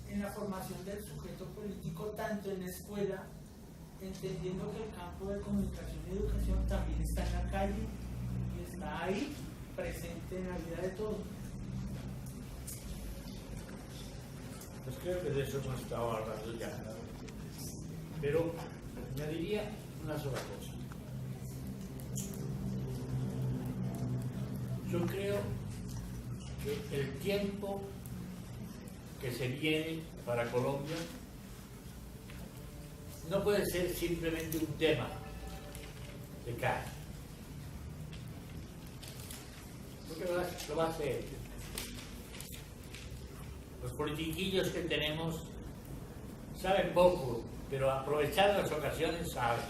[SPEAKER 7] en la formación del sujeto político, tanto en la escuela, entendiendo que el campo de comunicación y educación también está en la calle y está ahí, presente en la vida de todos?
[SPEAKER 3] Pues creo que de eso hemos estado hablando ya, pero añadiría una sola cosa. Yo creo que el tiempo que se viene para Colombia no puede ser simplemente un tema de calle, porque lo va a ser. Los politiquillos que tenemos saben poco, pero aprovechar las ocasiones saben.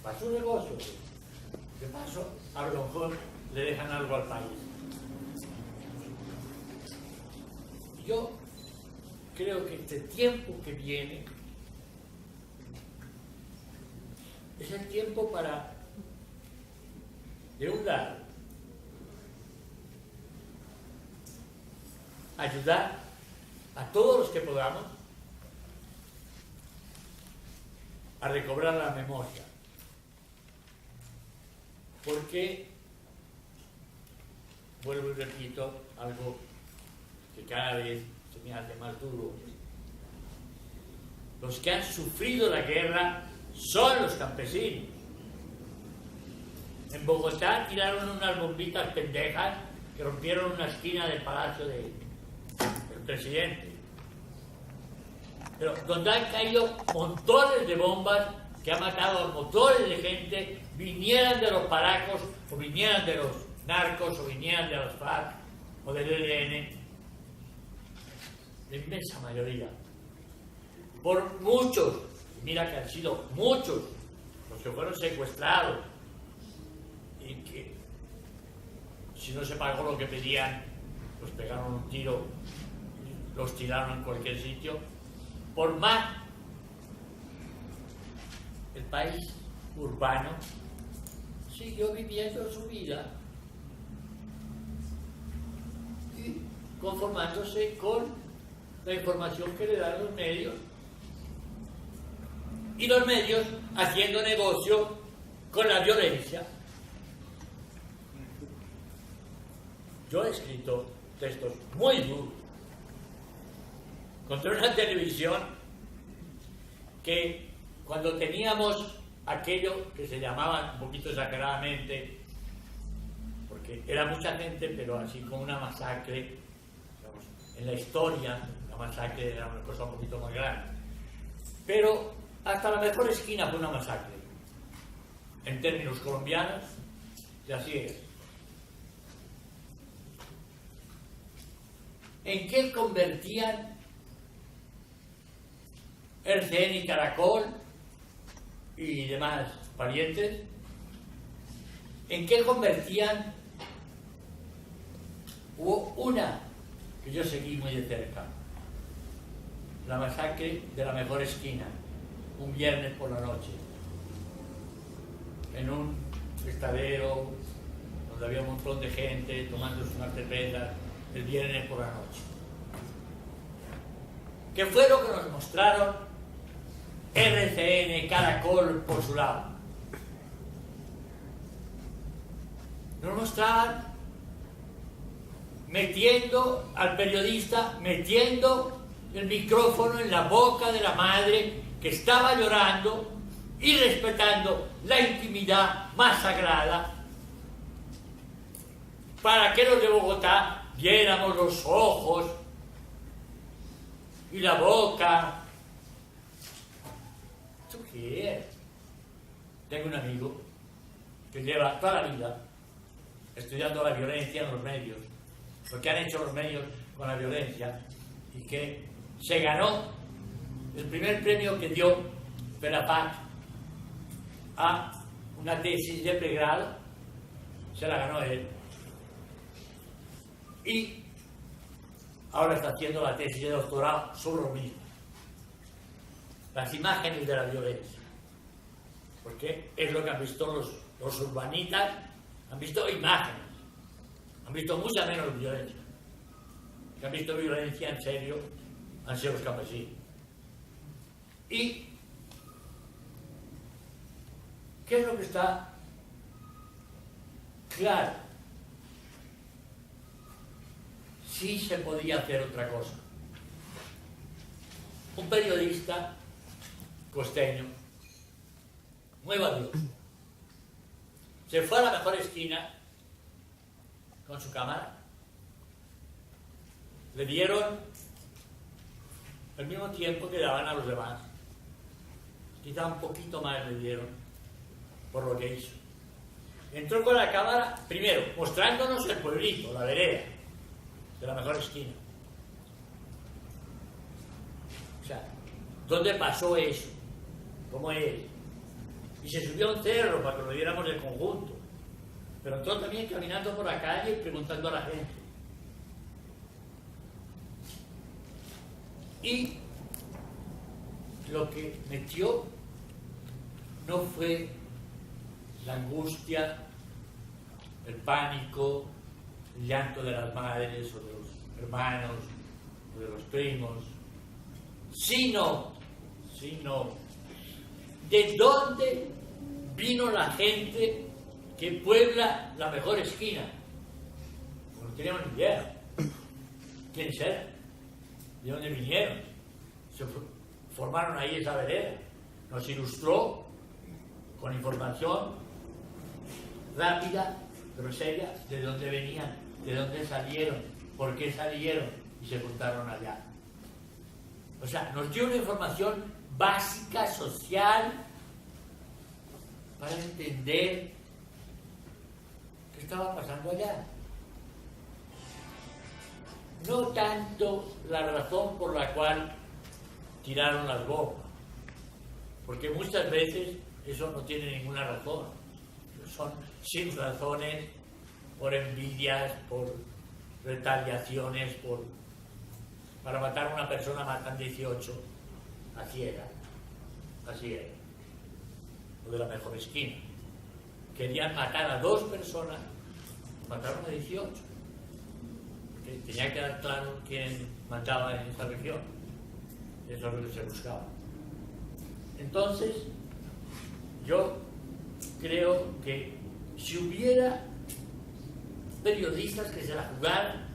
[SPEAKER 3] Para su negocio, de paso, a lo mejor le dejan algo al país. Yo creo que este tiempo que viene es el tiempo para, de un lado, ayudar a todos los que podamos a recobrar la memoria, porque, vuelvo y repito, algo que cada vez se me hace más duro: los que han sufrido la guerra son los campesinos. En Bogotá tiraron unas bombitas pendejas que rompieron una esquina del palacio del presidente. Pero donde han caído montones de bombas que han matado a montones de gente, vinieran de los paracos, o vinieran de los narcos, o vinieran de los FARC, o del ELN, la inmensa mayoría. Por muchos, mira que han sido muchos los que fueron secuestrados y que, si no se pagó lo que pedían, los pegaron un tiro, los tiraron en cualquier sitio. Por más, el país urbano siguió viviendo su vida y conformándose con la información que le dan los medios, y los medios haciendo negocio con la violencia. Yo he escrito textos muy duros contra una televisión que, cuando teníamos aquello que se llamaba, un poquito exageradamente, porque era mucha gente, pero así como una masacre, digamos, en la historia, la masacre era una cosa un poquito más grande, pero hasta la mejor esquina fue una masacre, en términos colombianos, y así es. ¿En qué convertían RCN y Caracol y demás parientes? ¿En qué convertían? Hubo una que yo seguí muy de cerca, la masacre de la mejor esquina, un viernes por la noche, en un estadero donde cuando había un montón de gente tomándose una cerveza el viernes por la noche. ¿Qué fue lo que nos mostraron RCN, Caracol por su lado? Nos mostraban metiendo al periodista, metiendo el micrófono en la boca de la madre que estaba llorando y respetando la intimidad más sagrada, para que los de Bogotá viéramos los ojos y la boca. ¿Esto qué es? Tengo un amigo que lleva toda la vida estudiando la violencia en los medios, lo que han hecho los medios con la violencia, y que se ganó el primer premio que dio Perapac a una tesis de pregrado, se la ganó él. Y ahora está haciendo la tesis de doctorado sobre lo mismo. Las imágenes de la violencia. Porque es lo que han visto los urbanitas, han visto imágenes, han visto mucha menos violencia. Los que han visto violencia en serio han sido los campesinos. ¿Y qué es lo que está claro? Sí se podía hacer otra cosa. Un periodista costeño, muy valioso, se fue a la mejor esquina con su cámara. Le dieron el mismo tiempo que daban a los demás. Quizá un poquito más le dieron por lo que hizo. Entró con la cámara, primero, mostrándonos el pueblito, la vereda de la mejor esquina. O sea, ¿dónde pasó eso? ¿Cómo es? Y se subió a un cerro para que lo viéramos del conjunto. Pero entró también caminando por la calle y preguntando a la gente. Y lo que metió no fue la angustia, el pánico, el llanto de las madres o de los hermanos o de los primos, sino de dónde vino la gente que puebla la mejor esquina. No teníamos ni idea. ¿Quiénes eran? ¿De dónde vinieron? Se formaron ahí esa vereda. Nos ilustró con información rápida, pero seria, de dónde venían, de dónde salieron, por qué salieron y se juntaron allá. O sea, nos dio una información básica, social, para entender qué estaba pasando allá. No tanto la razón por la cual tiraron las bombas, porque muchas veces eso no tiene ninguna razón. Son sin razones, por envidias, por retaliaciones, para matar a una persona matan 18. Así era. Lo de la mejor esquina. Querían matar a 2 personas, mataron a 18. Porque tenía que quedar claro quién mataba en esa región. Eso es lo que se buscaba. Entonces, yo creo que si hubiera periodistas que se la jugaran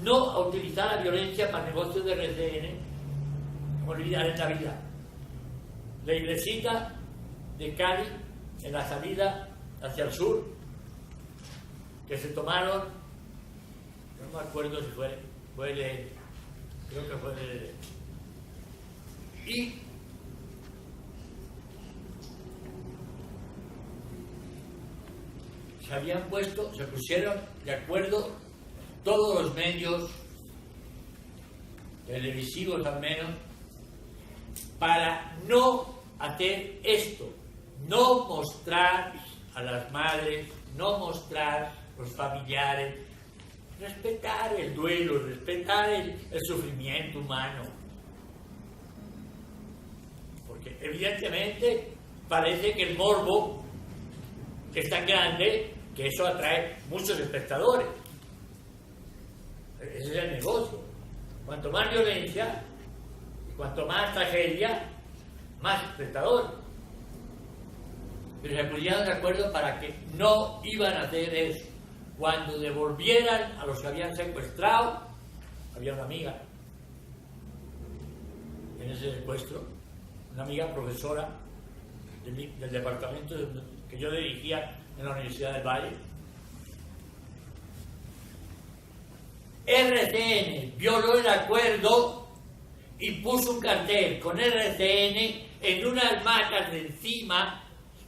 [SPEAKER 3] no a utilizar la violencia para negocios de RCN, no olvidar en la vida. La iglesita de Cádiz, en la salida hacia el sur, que se tomaron, no me acuerdo si fue creo que fue y se pusieron de acuerdo todos los medios televisivos al menos para no hacer esto, no mostrar a las madres, no mostrar los familiares, respetar el duelo, respetar el sufrimiento humano. Porque evidentemente parece que el morbo es tan grande que eso atrae muchos espectadores. Ese es el negocio. Cuanto más violencia, cuanto más tragedia, más espectadores. Pero se pusieron de acuerdo para que no iban a hacer eso. Cuando devolvieran a los que habían secuestrado, había una amiga en ese secuestro, una amiga profesora del departamento que yo dirigía en la Universidad del Valle. RCN violó el acuerdo y puso un cartel con RCN en unas macas de encima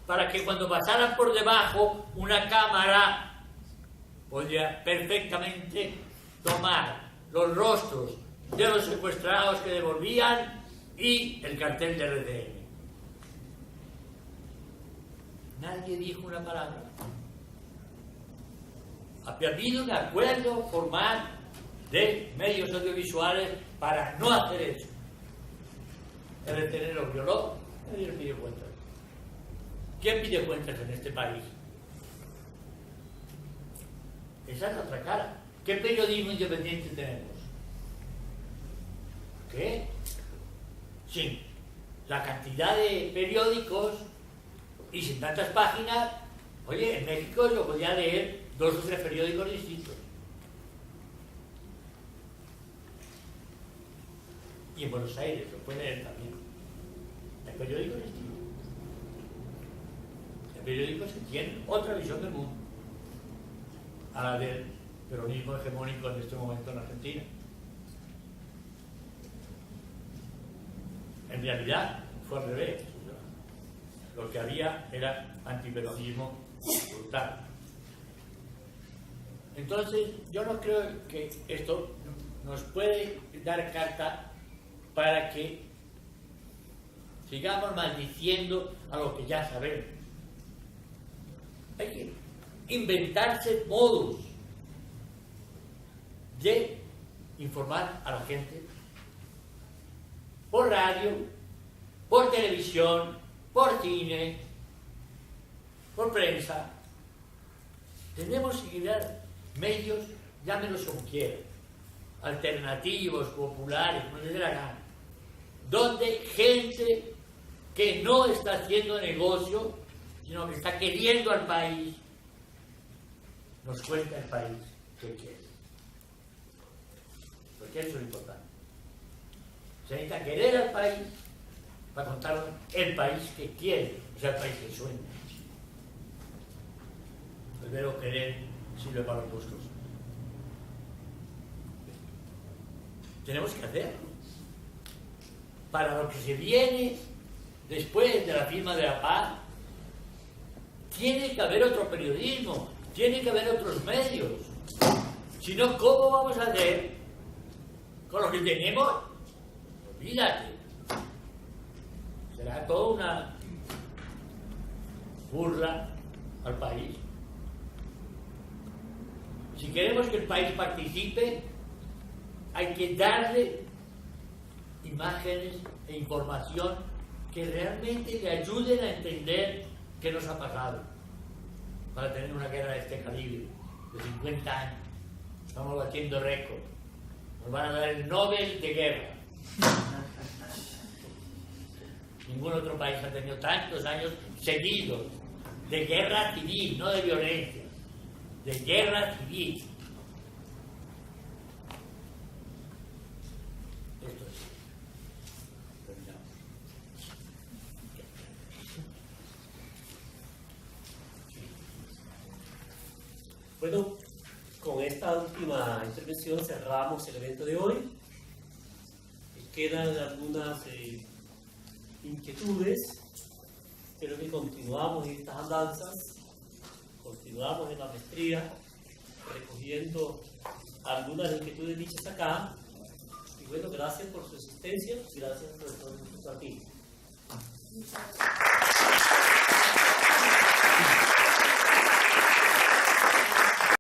[SPEAKER 3] para que cuando pasaran por debajo una cámara podía perfectamente tomar los rostros de los secuestrados que devolvían y el cartel de RCN. Nadie dijo una palabra. Había habido un acuerdo formal de medios audiovisuales para no hacer eso. RCN lo violó, nadie pide cuentas. ¿Quién pide cuentas en este país? Esa es la otra cara. ¿Qué periodismo independiente tenemos? ¿Qué? Sin la cantidad de periódicos y sin tantas páginas. Oye, en México yo podía leer 2 o 3 periódicos distintos. Y en Buenos Aires lo puede leer también. Hay periódicos distintos. Hay periódicos que tienen otra visión del mundo a la del peronismo hegemónico en este momento en Argentina. En realidad fue al revés. Lo que había era antiperonismo brutal. Entonces, yo no creo que esto nos puede dar carta para que sigamos maldiciendo a lo que ya sabemos. Hay que inventarse modos de informar a la gente por radio, por televisión, por cine, por prensa. Tenemos que crear medios, llámenlos como quieran, alternativos, populares, como les dé la gana, donde gente que no está haciendo negocio, sino que está queriendo al país, nos cuenta el país que quiere. Porque eso es lo importante. Se necesita querer al país para contar el país que quiere, o sea, el país que sueña. El verbo querer sirve para los dos cosas. Tenemos que hacerlo. Para lo que se viene después de la firma de la paz, tiene que haber otro periodismo, tiene que haber otros medios. Si no, ¿cómo vamos a hacer con lo que tenemos? Olvídate. Será toda una burla al país. Si queremos que el país participe, hay que darle imágenes e información que realmente le ayuden a entender qué nos ha pasado para tener una guerra de este calibre, de 50 años. Estamos batiendo récord. Nos van a dar el Nobel de Guerra. Ningún otro país ha tenido tantos años seguidos de guerra civil, no de violencia, de guerra civil. Esto es. Terminamos.
[SPEAKER 2] Bueno, con esta última intervención cerramos el evento de hoy. Quedan algunas inquietudes, pero que continuamos en estas andanzas, continuamos en la maestría, recogiendo algunas inquietudes dichas acá. Y bueno, gracias por su asistencia, gracias por estar aquí.